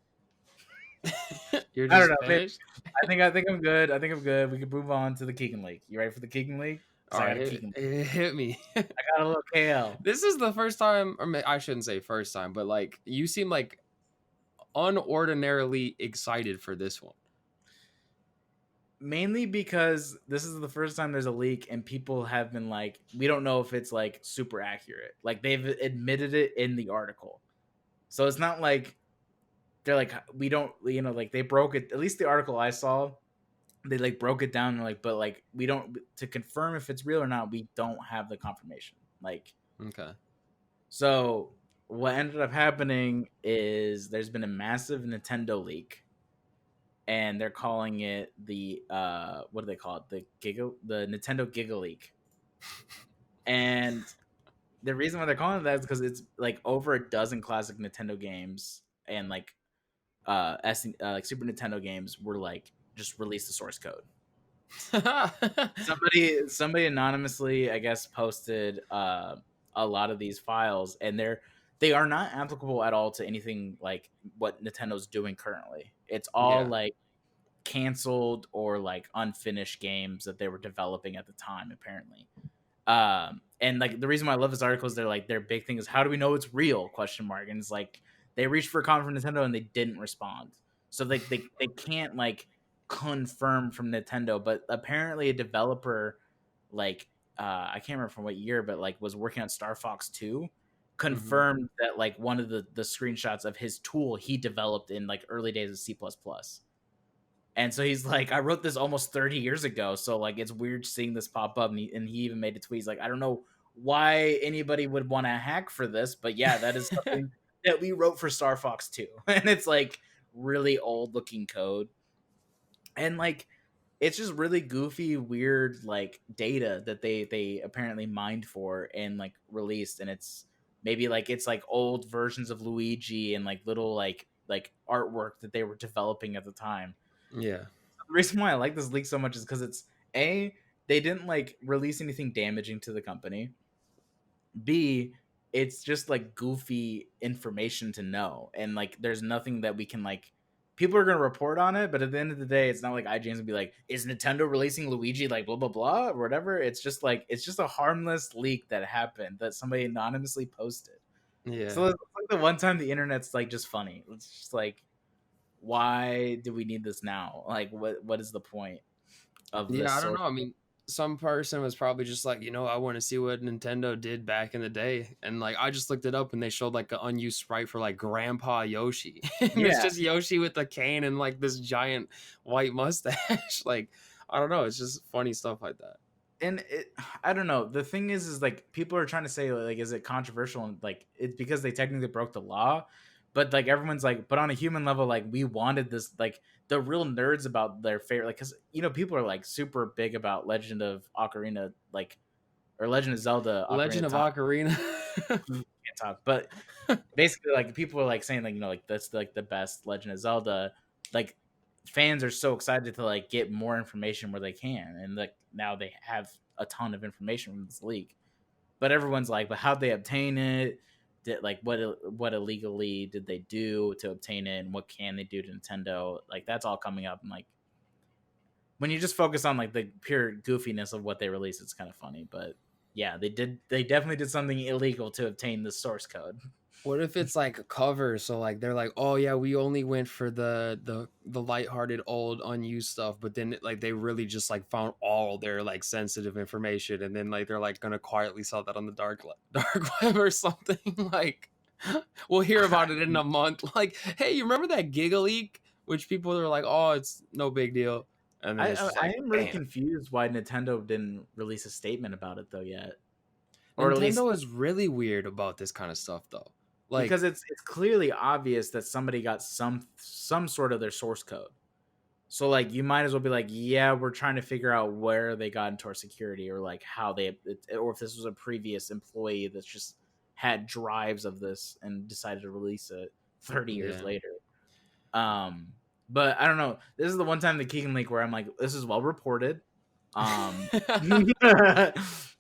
You're I don't just know. finished. I think I'm good. I think I'm good. We can move on to the Keegan League. You ready for the Keegan League? Because All I right, got a Keegan. hit me. I got a little KL. This is the first time, or I shouldn't say first time, but like you seem like unordinarily excited for this one. Mainly because this is the first time there's a leak and people have been like, we don't know if it's like super accurate. Like they've admitted it in the article. So it's not like they're like, we don't, like they broke it. At least the article I saw, they like broke it down and like, but like we don't, to confirm if it's real or not, we don't have the confirmation. Like, Okay. so what ended up happening is there's been a massive Nintendo leak, and they're calling it the what do they call it? The Nintendo Gigaleak. And the reason why they're calling it that is because it's like over a dozen classic Nintendo games and like like Super Nintendo games were like just released the source code. Somebody anonymously, I guess, posted a lot of these files, and they are not applicable at all to anything like what Nintendo's doing currently. It's all Yeah. like canceled or like unfinished games that they were developing at the time, apparently. And like the reason why I love this article is they're like their big thing is how do we know it's real? Question mark. And it's like they reached for a comment from Nintendo and they didn't respond. So they can't like confirm from Nintendo, but apparently a developer like I can't remember from what year, but like was working on Star Fox 2 Hmm. confirmed that like one of the screenshots of his tool he developed in like early days of C++. And so he's like, I wrote this almost 30 years ago. So like it's weird seeing this pop up. And he even made a tweet. He's like, I don't know why anybody would want to hack for this, but yeah, that is something that we wrote for Star Fox 2. And it's like really old looking code. And like it's just really goofy, weird like data that they apparently mined for and like released. And it's maybe like it's like old versions of Luigi and like little like artwork that they were developing at the time. Yeah. The reason why I like this leak so much is because it's A, they didn't like release anything damaging to the company. B, it's just like goofy information to know. And like there's nothing that we can like people are gonna report on it, but at the end of the day, it's not like IGN's gonna be like, is Nintendo releasing Luigi like blah blah blah or whatever. It's just like it's just a harmless leak that happened that somebody anonymously posted. Yeah. So it's like the one time the internet's like just funny. It's just like why do we need this now? Like what is the point of Yeah. this I don't sort know. I mean, some person was probably just like, I want to see what Nintendo did back in the day, and like I just looked it up, and they showed like an unused sprite for like Grandpa Yoshi, and it's Yeah, just Yoshi with a cane and like this giant white mustache. Like, I don't know, it's just funny stuff like that. and I don't know. The thing is like people are trying to say like, is it controversial? And like it's because they technically broke the law, but like everyone's like, but on a human level, like we wanted this. Like the real nerds about their favorite, like because people are like super big about Legend of Ocarina, like or Legend of Zelda Ocarina Legend of of Time. Ocarina. Can't talk, but basically like people are like saying like like that's like the best Legend of Zelda. Like fans are so excited to like get more information where they can, and like now they have a ton of information from this leak. But everyone's like, but how'd they obtain it? Did like what illegally did they do to obtain it, and what can they do to Nintendo? Like that's all coming up, and like when you just focus on like the pure goofiness of what they released, it's kind of funny. But yeah, they definitely did something illegal to obtain the source code. What if it's like a cover? So like they're like, oh yeah, we only went for the lighthearted old unused stuff, but then like they really just like found all their like sensitive information, and then like they're like gonna quietly sell that on the dark web or something. Like we'll hear about it in a month. Like, hey, you remember that Gigaleak? Which people are like, oh, it's no big deal, and then it's just I like, am really bam. confused why Nintendo didn't release a statement about it though yet, or at least Nintendo is really weird about this kind of stuff though. Like, because it's clearly obvious that somebody got some sort of their source code. So like you might as well be like, yeah, we're trying to figure out where they got into our security, or like how or if this was a previous employee that's just had drives of this and decided to release it 30 years yeah. later. Um, but I don't know. This is the one time the Keegan leak where I'm like, this is well reported. Um,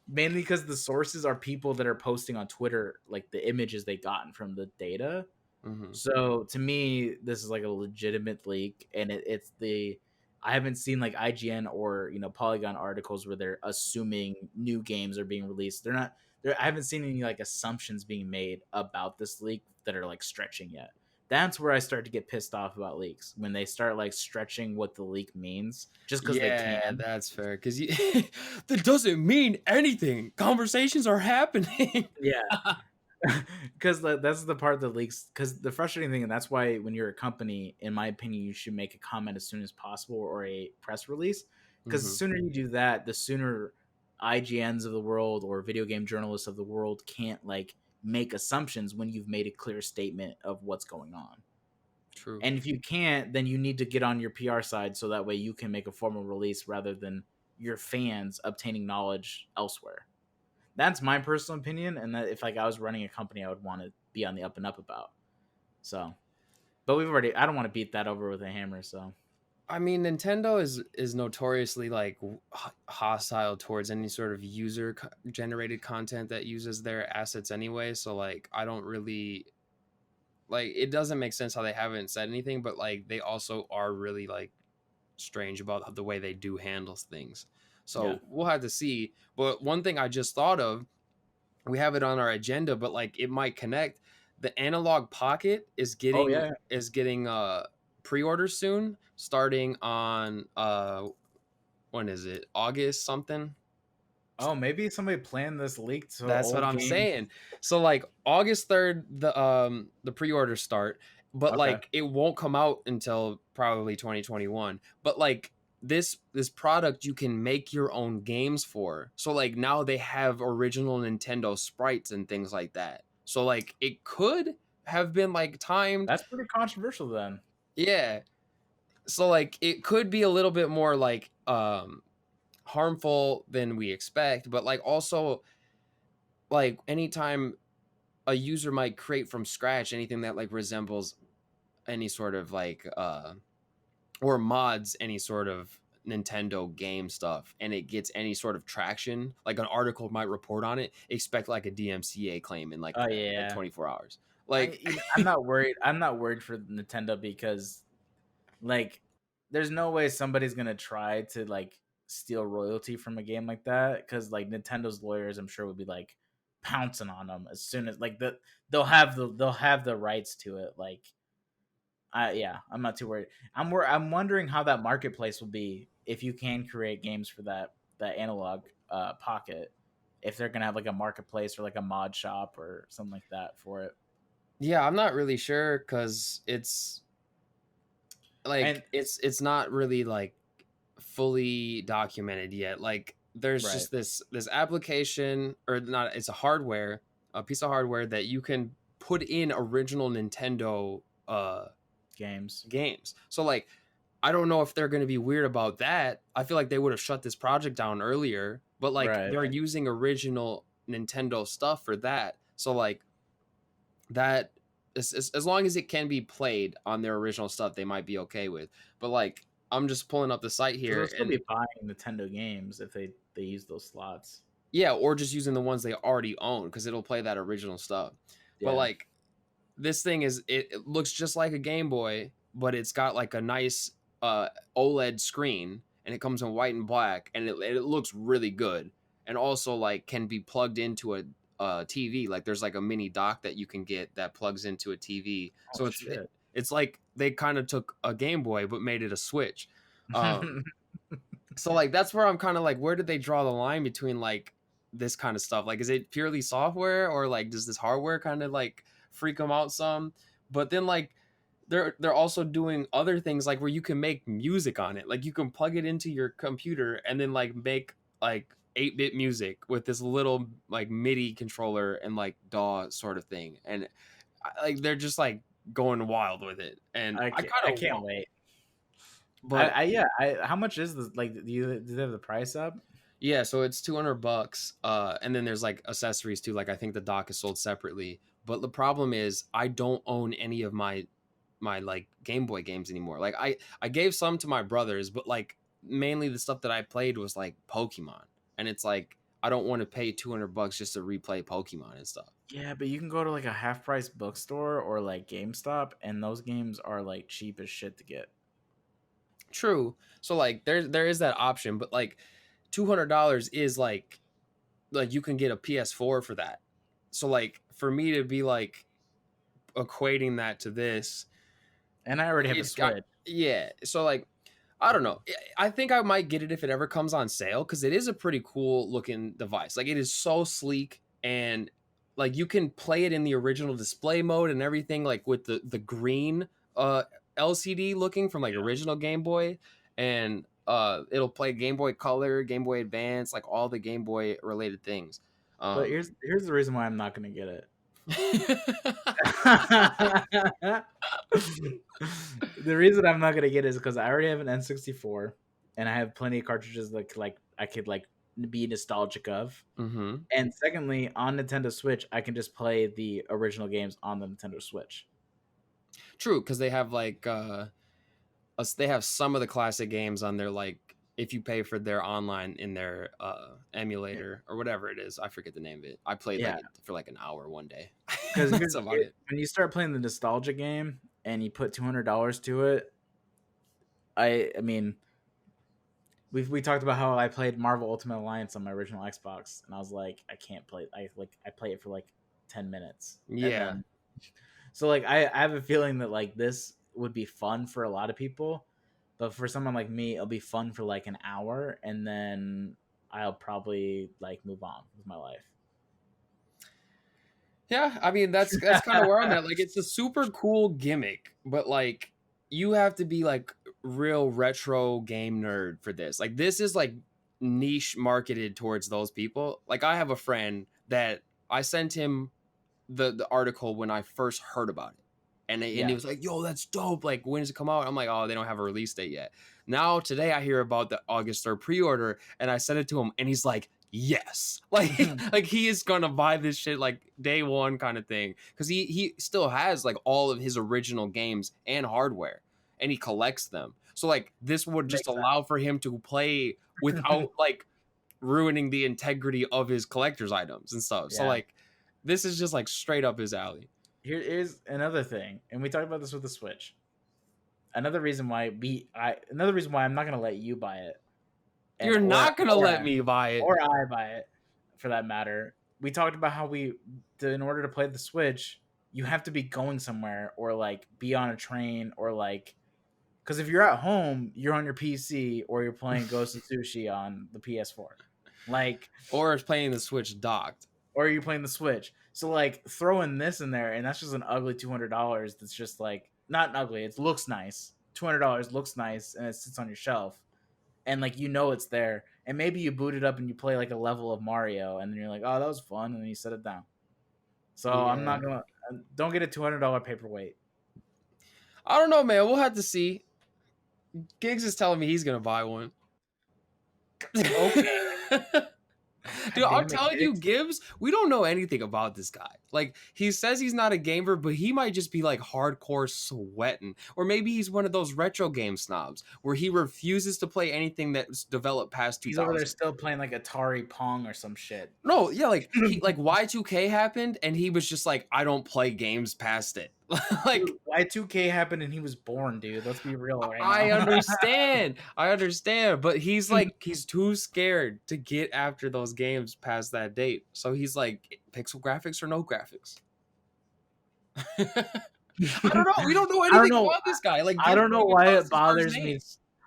mainly because the sources are people that are posting on Twitter, like the images they gotten from the data. Hmm. So to me, this is like a legitimate leak, and it's the I haven't seen like IGN or Polygon articles where they're assuming new games are being released. They're not. I haven't seen any like assumptions being made about this leak that are like stretching yet. That's where I start to get pissed off about leaks when they start like stretching what the leak means just because they Yeah, can. that's fair. Because you that doesn't mean anything. Conversations are happening. Yeah, because that's the part that leaks. Because the frustrating thing, and that's why when you're a company, in my opinion, you should make a comment as soon as possible or a press release. Because the Hmm. sooner you do that, the sooner IGNs of the world or video game journalists of the world can't like make assumptions when you've made a clear statement of what's going on. True. And if you can't, then you need to get on your PR side so that way you can make a formal release rather than your fans obtaining knowledge elsewhere. That's my personal opinion, and that if like I was running a company, I would want to be on the up and up about. So, but I don't want to beat that over with a hammer. So, I mean, Nintendo is notoriously like hostile towards any sort of user generated content that uses their assets anyway. So like, I don't really like. It doesn't make sense how they haven't said anything, but like they also are really like strange about the way they do handle things. yeah. So we'll have to see. But one thing I just thought of, we have it on our agenda, but like it might connect. The Analog Pocket Oh yeah. is getting pre-orders soon, starting on when is it? August something? Oh, maybe somebody planned this leak to That's what old I'm games. saying. So like August 3rd, the pre-orders start, but Okay, like it won't come out until probably 2021. But like this product you can make your own games for. So like now they have original Nintendo sprites and things like that. So like it could have been like timed. that's pretty controversial then. Yeah. So like it could be a little bit more like harmful than we expect, but like also like anytime a user might create from scratch anything that like resembles any sort of like or mods any sort of Nintendo game stuff, and it gets any sort of traction, like an article might report on it, expect like a DMCA claim in Oh like yeah. 24 hours. Like I'm not worried. I'm not worried for Nintendo because like there's no way somebody's gonna try to like steal royalty from a game like that because like Nintendo's lawyers I'm sure would be like pouncing on them as soon as like they'll have the rights to it. Like yeah, I'm not too worried. I'm wondering how that marketplace will be if you can create games for that. Analog Pocket, if they're gonna have like a marketplace or like a mod shop or something like that for it. Yeah, I'm not really sure because it's And like it's not really like fully documented yet. Like there's right, just this application, or not, it's a piece of hardware that you can put in original Nintendo games, games. So like I don't know if they're going to be weird about that. I feel like they would have shut this project down earlier, but like right? they're using original Nintendo stuff for that. So like that, as long as it can be played on their original stuff, they might be okay with. But like I'm just pulling up the site So they'll here, still and be buying Nintendo games if they use those slots. yeah, or just using the ones they already own because it'll play that original stuff. But Yeah. like this thing is, it looks just like a Game Boy, but it's got like a nice OLED screen, and it comes in white and black, and it looks really good. And also like can be plugged into a TV. Like there's like a mini dock that you can get that plugs into a TV. Oh So shit. it's like they kind of took a Game Boy but made it a Switch. Um, so like that's where I'm kind of like, where did they draw the line between like this kind of stuff? Like is it purely software, or like does this hardware kind of like freak them out some? But then like they're also doing other things like where you can make music on it. Like you can plug it into your computer and then like make like 8-bit music with this little like MIDI controller and like DAW sort of thing. And like they're just like going wild with it. And I I kind of can't want, wait. but How much is this? Like, do they have the price up? yeah, so it's $200, and then there's like accessories too. Like I think the dock is sold separately. But the problem is I don't own any of my like Game Boy games anymore. Like I gave some to my brothers, but like mainly the stuff that I played was like Pokemon, and it's like I don't want to pay $200 just to replay Pokemon and stuff. Yeah, but you can go to like a half price bookstore or like GameStop, and those games are like cheap as shit to get. True. So like there is that option, but like $200 is like you can get a PS4 for that. So like for me to be like equating that to this, And I already have a it's got, Switch. yeah. So like I don't know. I think I might get it if it ever comes on sale because it is a pretty cool looking device. Like it is so sleek, and like you can play it in the original display mode and everything, like with the green LCD looking from like original Game Boy, and it'll play Game Boy Color, Game Boy Advance, like all the Game Boy related things. But Um, here's the reason why I'm not gonna get it. The reason I'm not gonna get it is because I already have an N64, and I have plenty of cartridges that I could like be nostalgic of. hmm. And secondly, on Nintendo Switch, I can just play the original games on the Nintendo Switch. True, because they have like they have some of the classic games on their, like if you pay for their online in their emulator or whatever it is. I forget the name of it. I played like Yeah, it for like an hour one day. because That's about it. when you start playing the nostalgia game and you put $200 to it, I mean, we talked about how I played Marvel Ultimate Alliance on my original Xbox, and I was like, I can't play. I play it for like 10 minutes, and Yeah. then so like I have a feeling that like this would be fun for a lot of people, but for someone like me, it'll be fun for like an hour, and then I'll probably like move on with my life. Yeah, I mean that's kind of where I'm at. Like it's a super cool gimmick, but like you have to be like real retro game nerd for this. Like this is like niche marketed towards those people. Like I have a friend that I sent him the article when I first heard about it. And he Yeah. was like, "Yo, that's dope. Like when does it come out?" I'm like, "Oh, they don't have a release date yet." Now today I hear about the August 3rd pre-order, and I sent it to him and he's like, yes, like like he is gonna buy this shit like day one kind of thing, because he still has like all of his original games and hardware, and he collects them. So like this would just Makes allow for him to play sense. without like ruining the integrity of his collector's items and stuff. So Yeah. like this is just like straight up his alley. Here's another thing, and we talked about this with the Switch. Another reason why I'm not gonna let you buy it, and You're not gonna let or me buy it. or I buy it, for that matter. We talked about how in order to play the Switch, you have to be going somewhere or like be on a train or like Because if you're at home, you're on your PC or you're playing Ghost of Sushi on the PS4, like, Or it's playing the Switch docked. or you're playing the Switch. So like throwing this in there, and that's just an ugly $200. That's just like not ugly. It looks nice. $200 looks nice, and it sits on your shelf, and like it's there. And maybe you boot it up and you play like a level of Mario, and then you're like, oh, that was fun, and then you set it down. So I'm Yeah. not gonna. Don't get a $200 paperweight. I don't know, man. We'll have to see. Giggs is telling me he's gonna buy one. Okay. Dude, God I'm damn it, telling you, Giggs. Gibbs, we don't know anything about this guy. Like, he says he's not a gamer, but he might just be like hardcore sweating. Or maybe he's one of those retro game snobs where he refuses to play anything that's developed past He's over there 2000. still playing like Atari Pong or some shit. No, yeah, like he like Y2K happened and he was just like, I don't play games past it. Like, Dude, Y2K happened and he was born, dude. Let's be real right now. I understand, but he's like he's too scared to get after those games past that date. So he's like pixel graphics or no graphics. I don't know. We don't know I don't anything know. about this guy. Like I don't know why it bothers me. me.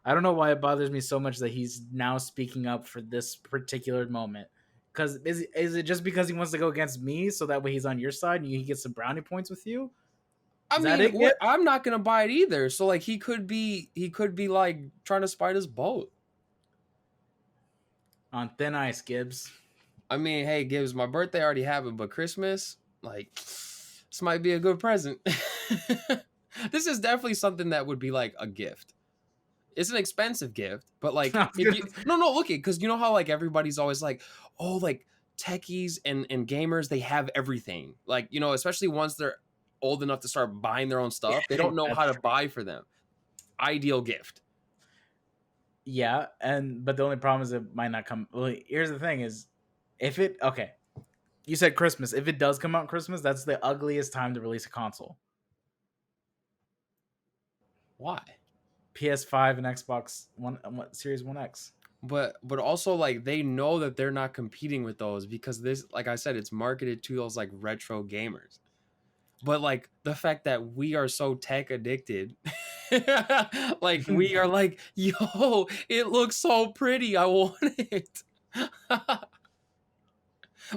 I don't know why it bothers me so much that he's now speaking up for this particular moment. Because is it just because he wants to go against me so that way he's on your side and he gets some brownie points with you? I mean, I'm not gonna buy it either. So like he could be like trying to spite us both. On thin ice, Gibbs. I mean, hey Gibbs, my birthday already happened, but Christmas, like, this might be a good present. This is definitely something that would be like a gift. It's an expensive gift, but like if you look it, because you know how like everybody's always like, oh, like techies and gamers, they have everything. Like, you know, especially once they're old enough to start buying their own stuff, they don't know how to buy for them. Ideal gift. Yeah, but the only problem is it might not come. Well, here's the thing: is if it okay, you said Christmas. If it does come out Christmas, that's the ugliest time to release a console. Why? PS5 and Xbox One, Series 1X. But also like they know that they're not competing with those because this, like I said, it's marketed to those like retro gamers. But like the fact that we are so tech addicted, like we are like, yo, it looks so pretty, I want it.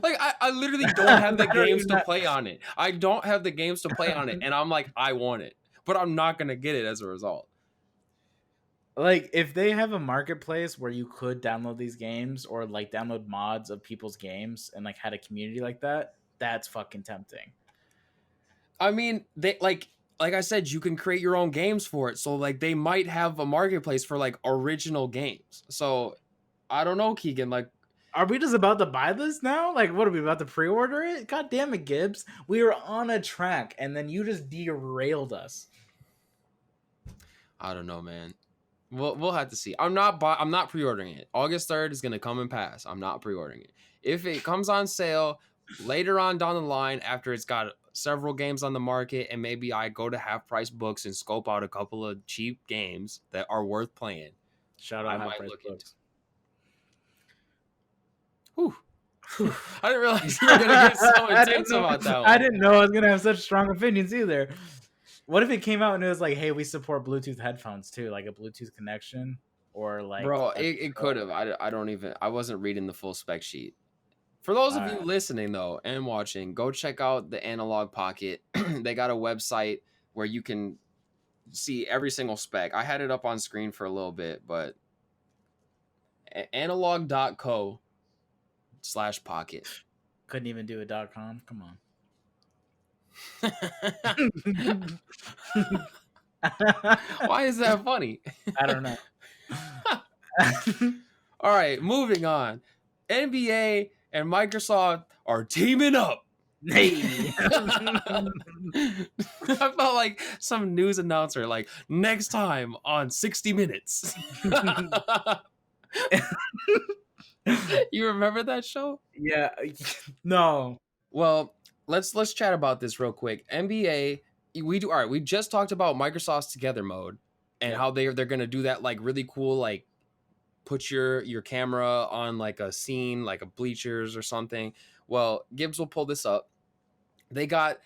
Like I literally don't have the games to play on it. I don't have the games to play on it, and I'm like, I want it, but I'm not gonna get it as a result. Like if they have a marketplace where you could download these games or like download mods of people's games and like had a community like that, that's fucking tempting. I mean, they like I said, you can create your own games for it. So like they might have a marketplace for like original games. So I don't know, Keegan. Like, are we just about to buy this now? Like, what are we about to pre-order it? God damn it, Gibbs. We were on a track and then you just derailed us. I don't know, man. We'll have to see. I'm not pre-ordering it. August 3rd is gonna come and pass. I'm not pre-ordering it. If it comes on sale later on down the line after it's got several games on the market and maybe I go to Half Price Books and scope out a couple of cheap games that are worth playing. Shout out Half Price Books. Whew. I didn't realize you were gonna get so intense about that one. I didn't know I was gonna have such strong opinions either. What if it came out and it was like, hey, we support Bluetooth headphones too, like a Bluetooth connection, or like, bro, it could have. I wasn't reading the full spec sheet. For those of you listening though and watching, go check out the Analogue Pocket. They got a website where you can see every single spec. I had it up on screen for a little bit, but analog.co/pocket. Couldn't even do a .com. Come on. Why is that funny? I don't know. All right, moving on. NBA and Microsoft are teaming up. Hey. I felt like some news announcer, like next time on 60 Minutes. You remember that show? Yeah. No. Well, let's chat about this real quick. NBA, we just talked about Microsoft's Together mode and how they're gonna do that like really cool, like put your camera on like a scene, like a bleachers or something. Well, Gibbs will pull this up. They got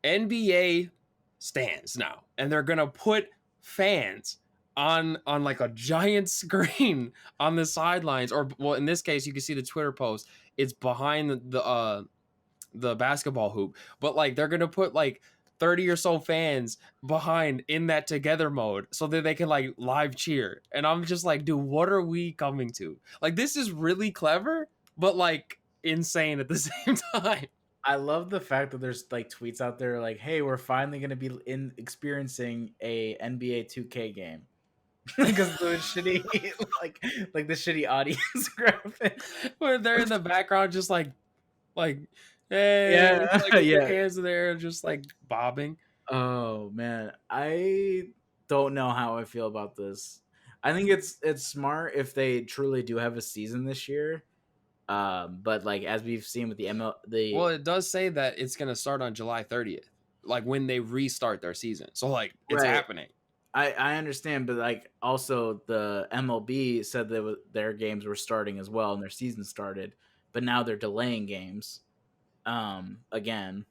NBA stands now, and they're gonna put fans on like a giant screen on the sidelines, or well, in this case, you can see the Twitter post. It's behind the basketball hoop, but like they're gonna put like 30 or so fans behind in that together mode so that they can like live cheer. And I'm just like, dude, what are we coming to? Like, this is really clever, but like insane at the same time. I love the fact that there's like tweets out there like, "Hey, we're finally going to be in experiencing a NBA 2K game." Because the shitty like the shitty audience graphics. Where they're in the background just like hey, Yeah, like with their yeah. hands in there just like bobbing. Oh man, I don't know how I feel about this. I think it's smart if they truly do have a season this year. But like as we've seen with the ML, Well, the it does say that it's gonna start on July 30th, like when they restart their season. So like it's right, happening. I understand, but like also the MLB said that their games were starting as well and their season started, but now they're delaying games again.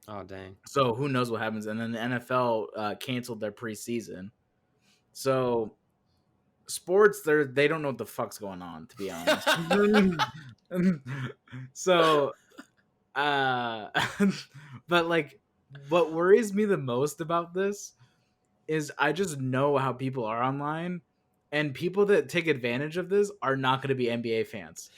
Oh dang. So who knows what happens? And then the NFL canceled their preseason. So sports, they don't know what the fuck's going on, to be honest. So, uh, but like, what worries me the most about this is I just know how people are online, and people that take advantage of this are not going to be NBA fans.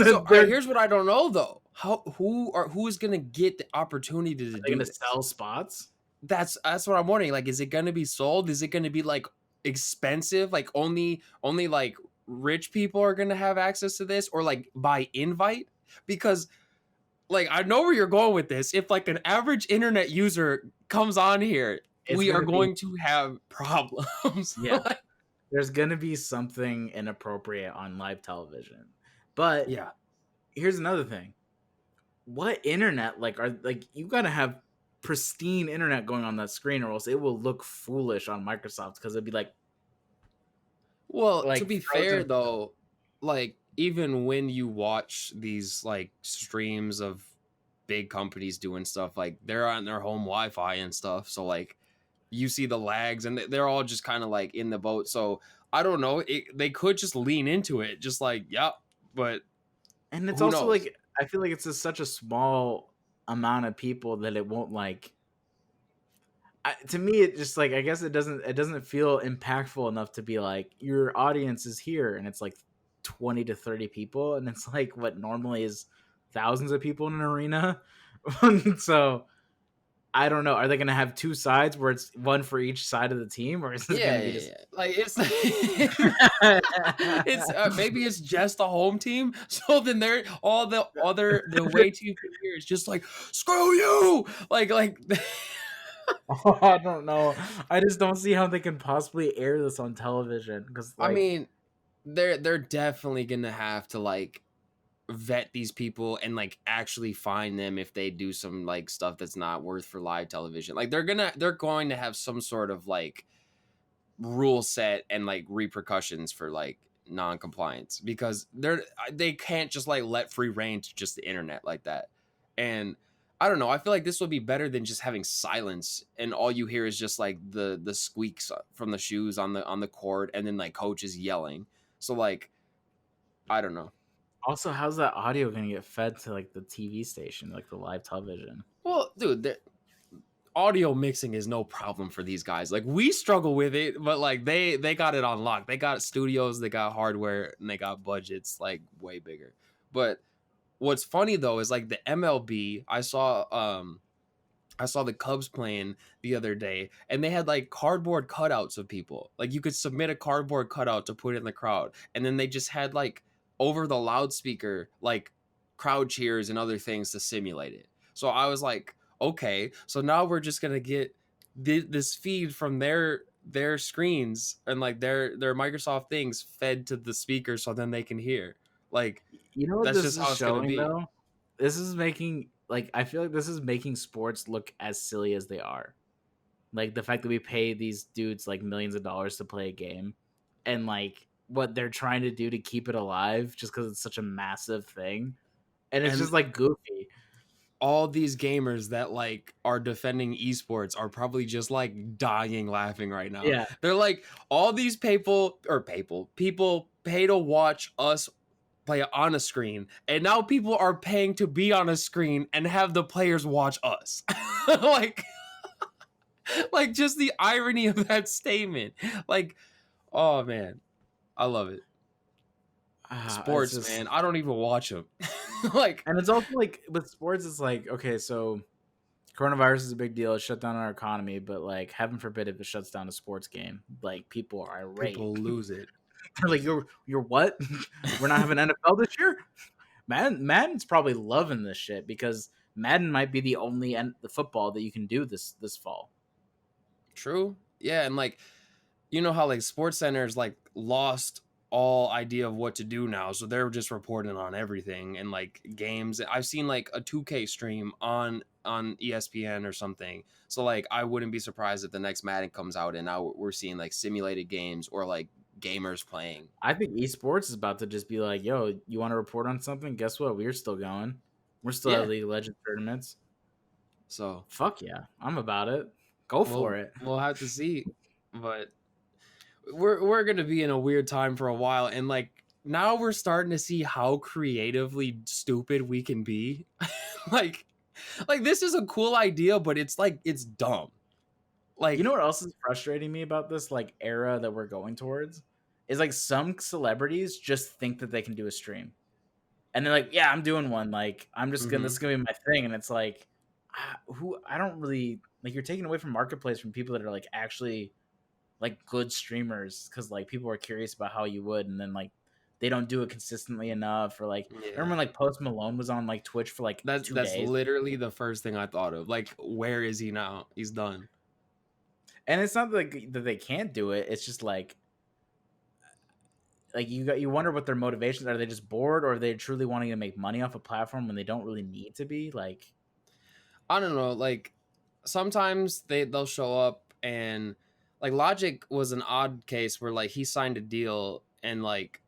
So, all right, They're here's what I don't know though. Who is gonna get the opportunity to going do to this? sell spots. That's what I'm wondering. Like, is it gonna be sold? Is it gonna be like expensive? Like only like rich people are gonna have access to this, or like by invite? Because like I know where you're going with this. If like an average internet user comes on here, It's we going are to be, going to have problems. yeah, there's going to be something inappropriate on live television. But Yeah. here's another thing. What internet are like you gotta have pristine internet going on that screen or else it will look foolish on Microsoft because it'd be Well, to like be frozen. fair though, like even when you watch these like streams of big companies doing stuff, like they're on their home Wi-Fi and stuff, so like you see the lags and they're all just kind of like in the boat. So I don't know, they could just lean into it, just like yep, but And it's who also knows? like I feel like it's just such a small amount of people that it won't to me it just like I guess it doesn't feel impactful enough to be like your audience is here and it's like 20 to 30 people and it's like what normally is thousands of people in an arena. So I don't know. Are they going to have two sides where it's one for each side of the team, or is this going Yeah, to be yeah, just? yeah. Like it's it's maybe it's just the home team. So then they're all the way team can hear is just like screw you, like Oh, I don't know. I just don't see how they can possibly air this on television because, I like, mean, they're definitely gonna have to like vet these people and like actually find them if they do some like stuff that's not worth for live television. Like they're going to have some sort of like rule set and like repercussions for like non-compliance because they can't just like let free reign to just the internet like that. And I don't know, I feel like this would be better than just having silence and all you hear is just like the squeaks from the shoes on the court and then like coaches yelling. So like I don't know. also, how's that audio going to get fed to like the TV station, like the live television? Well, dude, audio mixing is no problem for these guys. Like we struggle with it, but like they got it on lock. They got studios, they got hardware, and they got budgets like way bigger. But what's funny though is like the MLB, I saw the Cubs playing the other day, and they had like cardboard cutouts of people. Like you could submit a cardboard cutout to put in the crowd, and then they just had like over the loudspeaker like crowd cheers and other things to simulate it. So I was like, okay, so now we're just gonna get this feed from their screens and like their Microsoft things fed to the speaker, so then they can hear. Like You know what that's this just is how it's gonna showing be. though? This is making like I feel like this is making sports look as silly as they are. Like the fact that we pay these dudes like millions of dollars to play a game and like what they're trying to do to keep it alive just because it's such a massive thing. And it's And just like goofy. all these gamers that like are defending esports are probably just like dying laughing right now. Yeah. They're like, all these people pay to watch us play on a screen, and now people are paying to be on a screen and have the players watch us. like like just the irony of that statement. Like, oh man, I love it. It's Sports, just, man. I don't even watch them. like, and it's also like with sports, it's like, okay, so coronavirus is a big deal. It shut down our economy, but like, heaven forbid if it shuts down a sports game, like people are irate. people lose it. They're like, you're what? We're not having NFL this year. Madden's probably loving this shit because Madden might be the only the football that you can do this fall. True. Yeah, and like, you know how like sports centers like lost all idea of what to do now, so they're just reporting on everything and like games. I've seen like a 2K stream on ESPN or something. So like I wouldn't be surprised if the next Madden comes out and now we're seeing like simulated games or like gamers playing. I think esports is about to just be like, yo, you want to report on something? Guess what? We're still going. We're still at Yeah. League of Legends tournaments. So Fuck yeah, I'm about it. Go for it. we'll have to see. But we're gonna be in a weird time for a while, and like now we're starting to see how creatively stupid we can be. like like this is a cool idea, but it's like it's dumb. You know Like, what else is frustrating me about this like era that we're going towards is like some celebrities just think that they can do a stream, and they're like, yeah, I'm doing one. Like I'm just gonna, this is mhm. gonna be my thing, and it's like, who, I don't really like. You're taking away from marketplace from people that are like actually like good streamers because like people are curious about how you would, and then like they don't do it consistently enough, or like I Yeah, remember like Post Malone was on like Twitch for like two that's days, literally the first thing I thought of. Like, where is he now? He's done. and it's not like that they can't do it. It's just like you wonder what their motivations are. They just bored, or are they truly wanting to make money off a platform when they don't really need to be? Like, I don't know. Like, sometimes they'll show up, and like Logic was an odd case where like he signed a deal and like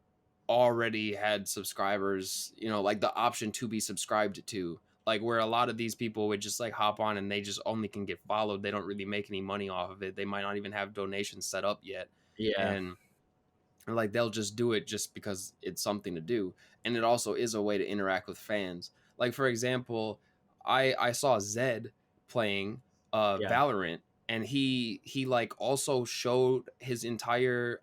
already had subscribers, you know, like the option to be subscribed to, like where a lot of these people would just like hop on and they just only can get followed. They don't really make any money off of it. They might not even have donations set up yet. yeah, And like they'll just do it just because it's something to do. And it also is a way to interact with fans. Like for example, I saw Zed playing yeah, Valorant, and he like also showed his entire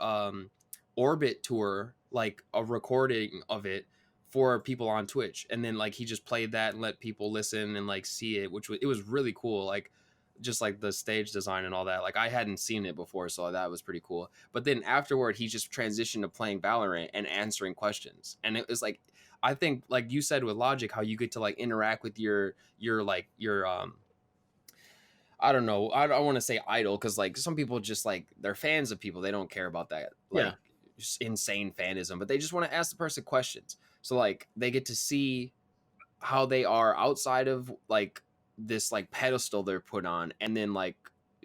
orbit tour, like a recording of it for people on Twitch, and then like he just played that and let people listen and like see it, which was, it was really cool. Like just like the stage design and all that, like I hadn't seen it before, so that was pretty cool. But then afterward he just transitioned to playing Valorant and answering questions, and it was like, I think like you said with Logic, how you get to like interact with your like your I don't know. I don't want to say idol because like some people just like they're fans of people. They don't care about that yeah. like insane fanism, but they just want to ask the person questions. So like they get to see how they are outside of like this like pedestal they're put on, and then like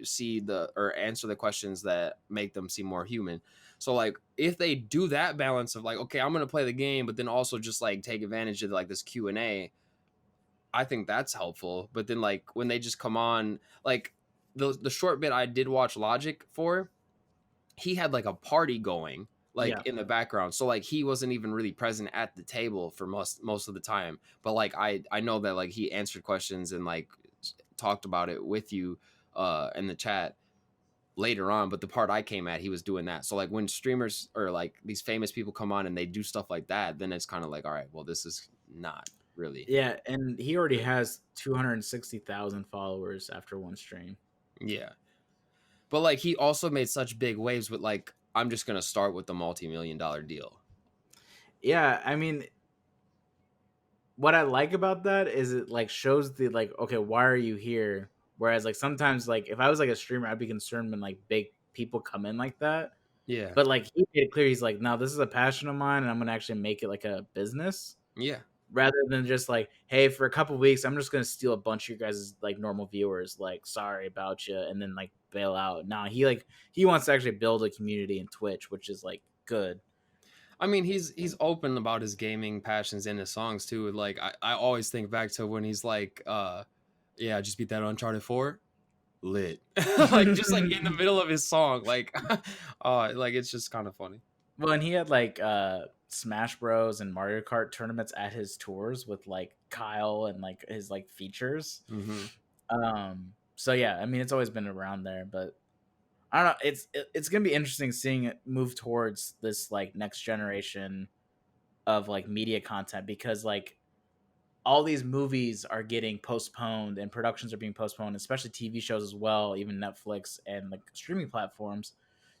see the or answer the questions that make them seem more human. So like if they do that balance of like, okay, I'm gonna play the game, but then also just like take advantage of like this Q&A, I think that's helpful. But then like when they just come on, like the short bit I did watch Logic for, he had like a party going like Yeah. in the background. So like he wasn't even really present at the table for most of the time. But like I know that like he answered questions and like talked about it with you in the chat later on. But the part I came at, he was doing that. So like when streamers or like these famous people come on and they do stuff like that, then it's kind of like, all right, well, this is not really. Yeah, and he already has 260,000 followers after one stream. Yeah. But like he also made such big waves with like, I'm just gonna start with the multi-million-dollar deal. Yeah, I mean, what I like about that is it like shows the like, okay, why are you here? Whereas like sometimes like if I was like a streamer, I'd be concerned when like big people come in like that. Yeah. But like he made it clear, he's like, no, this is a passion of mine, and I'm gonna actually make it like a business Yeah. rather than just like, hey, for a couple weeks, I'm just gonna steal a bunch of your guys' like normal viewers. Like, sorry about you, and then like bail out. Nah, he wants to actually build a community in Twitch, which is like good. I mean, he's open about his gaming passions in his songs too. Like I always think back to when he's like, yeah, I just beat that Uncharted 4. Lit. Like just like in the middle of his song. Like it's just kind of funny. Well, and he had like Smash Bros and Mario Kart tournaments at his tours with like Kyle and like his like features. Hmm. So yeah, I mean it's always been around there, but I don't know. It's gonna be interesting seeing it move towards this like next generation of like media content, because like all these movies are getting postponed and productions are being postponed, especially TV shows as well, even Netflix and like streaming platforms.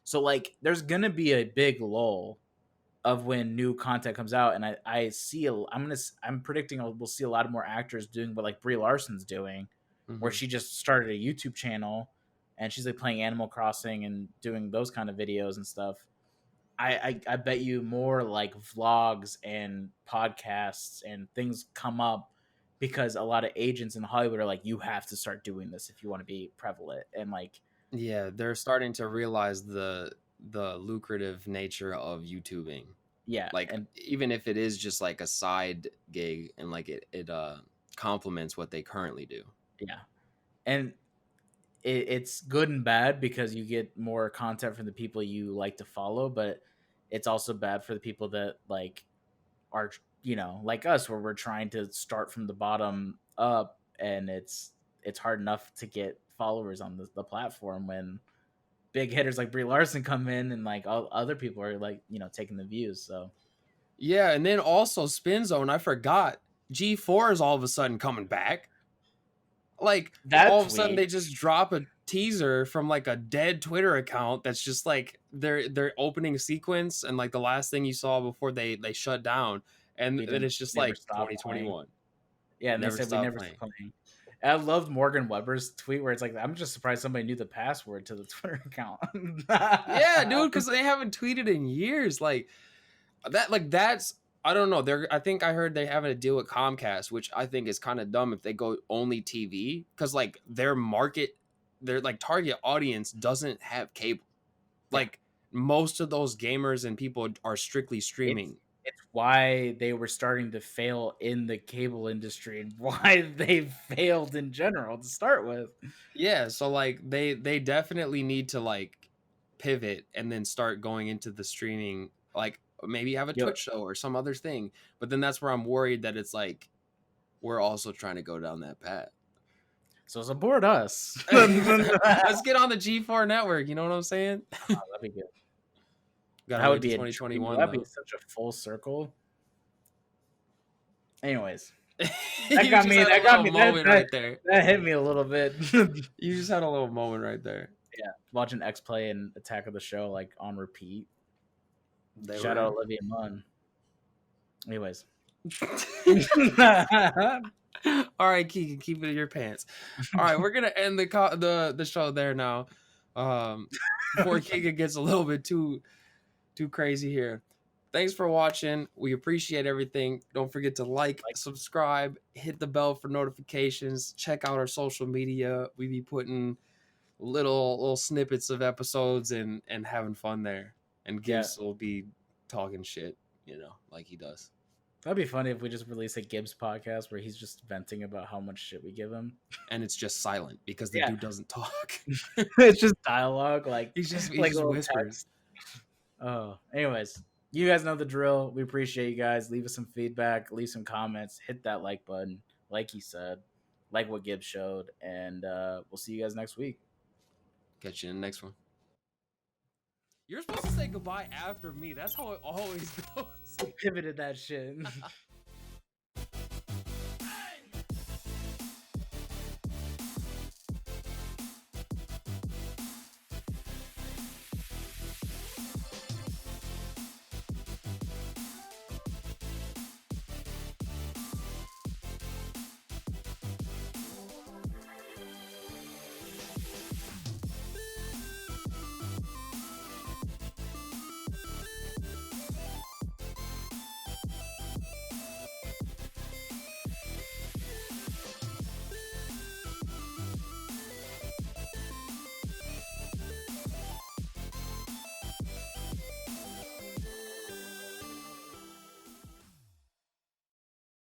So like there's gonna be a big lull of when new content comes out, and I see I'm predicting we'll see a lot of more actors doing what like Brie Larson's doing, where Hmm. she just started a YouTube channel and she's like playing Animal Crossing and doing those kind of videos and stuff. I bet you more like vlogs and podcasts and things come up because a lot of agents in Hollywood are like, you have to start doing this if you want to be prevalent. And like, Yeah, they're starting to realize the lucrative nature of YouTubing. yeah, Like and even if it is just like a side gig and like it complements what they currently do. yeah, and it's good and bad because you get more content from the people you like to follow, but it's also bad for the people that like are, you know, like us, where we're trying to start from the bottom up, and it's hard enough to get followers on the platform when big hitters like Brie Larson come in and like all other people are like, you know, taking the views. So Yeah, and then also Spin Zone, I forgot. G4 is all of a sudden coming back. Like that all of a sudden tweet, they just drop a teaser from like a dead Twitter account that's just like their opening sequence and like the last thing you saw before they shut down, and we then didn't it's just never like stop playing. 2021. Yeah, and they Never said we stop never playing. stopped playing. And I loved Morgan Webber's tweet where it's like, I'm just surprised somebody knew the password to the Twitter account. Yeah, dude, because they haven't tweeted in years. That's I don't know. I think I heard they having a deal with Comcast, which I think is kind of dumb if they go only TV, because like their like target audience doesn't have cable. Yeah, Like most of those gamers and people are strictly it's streaming. it's why they were starting to fail in the cable industry and why they failed in general to start with. Yeah, so like they definitely need to like pivot and then start going into the streaming, like maybe have a Yo, Twitch show or some other thing. But then that's where I'm worried that it's like we're also trying to go down that path. so support us. Let's get on the G4 network, you know what I'm saying? That'd be good. Gotta That would wait till be a dream. 2021 That'd be though. such a full circle. Anyways, that You got just me. had a That got little me. That moment that, right there. that hit me a little bit. You just had a little moment right there. Yeah, watching X Play and Attack of the Show like on repeat. They Shout were. out Olivia Munn. Anyways, All right, Keegan, keep it in your pants. All right, we're gonna end the show there now. Before Keegan gets a little bit too crazy here. Thanks for watching. We appreciate everything. Don't forget to like, subscribe, hit the bell for notifications. Check out our social media. We be putting little snippets of episodes and having fun there. And yeah, Gibbs will be talking shit, like he does. that'd be funny if we just release a Gibbs podcast where he's just venting about how much shit we give him. And it's just silent because the Yeah, dude doesn't talk. it's just dialogue, like He just little whispers. text. Oh, anyways, you guys know the drill. We appreciate you guys. Leave us some feedback, leave some comments, hit that like button, like he said, like what Gibbs showed, and we'll see you guys next week. Catch you in the next one. You're supposed to say goodbye after me. That's how it always goes. We pivoted that shit.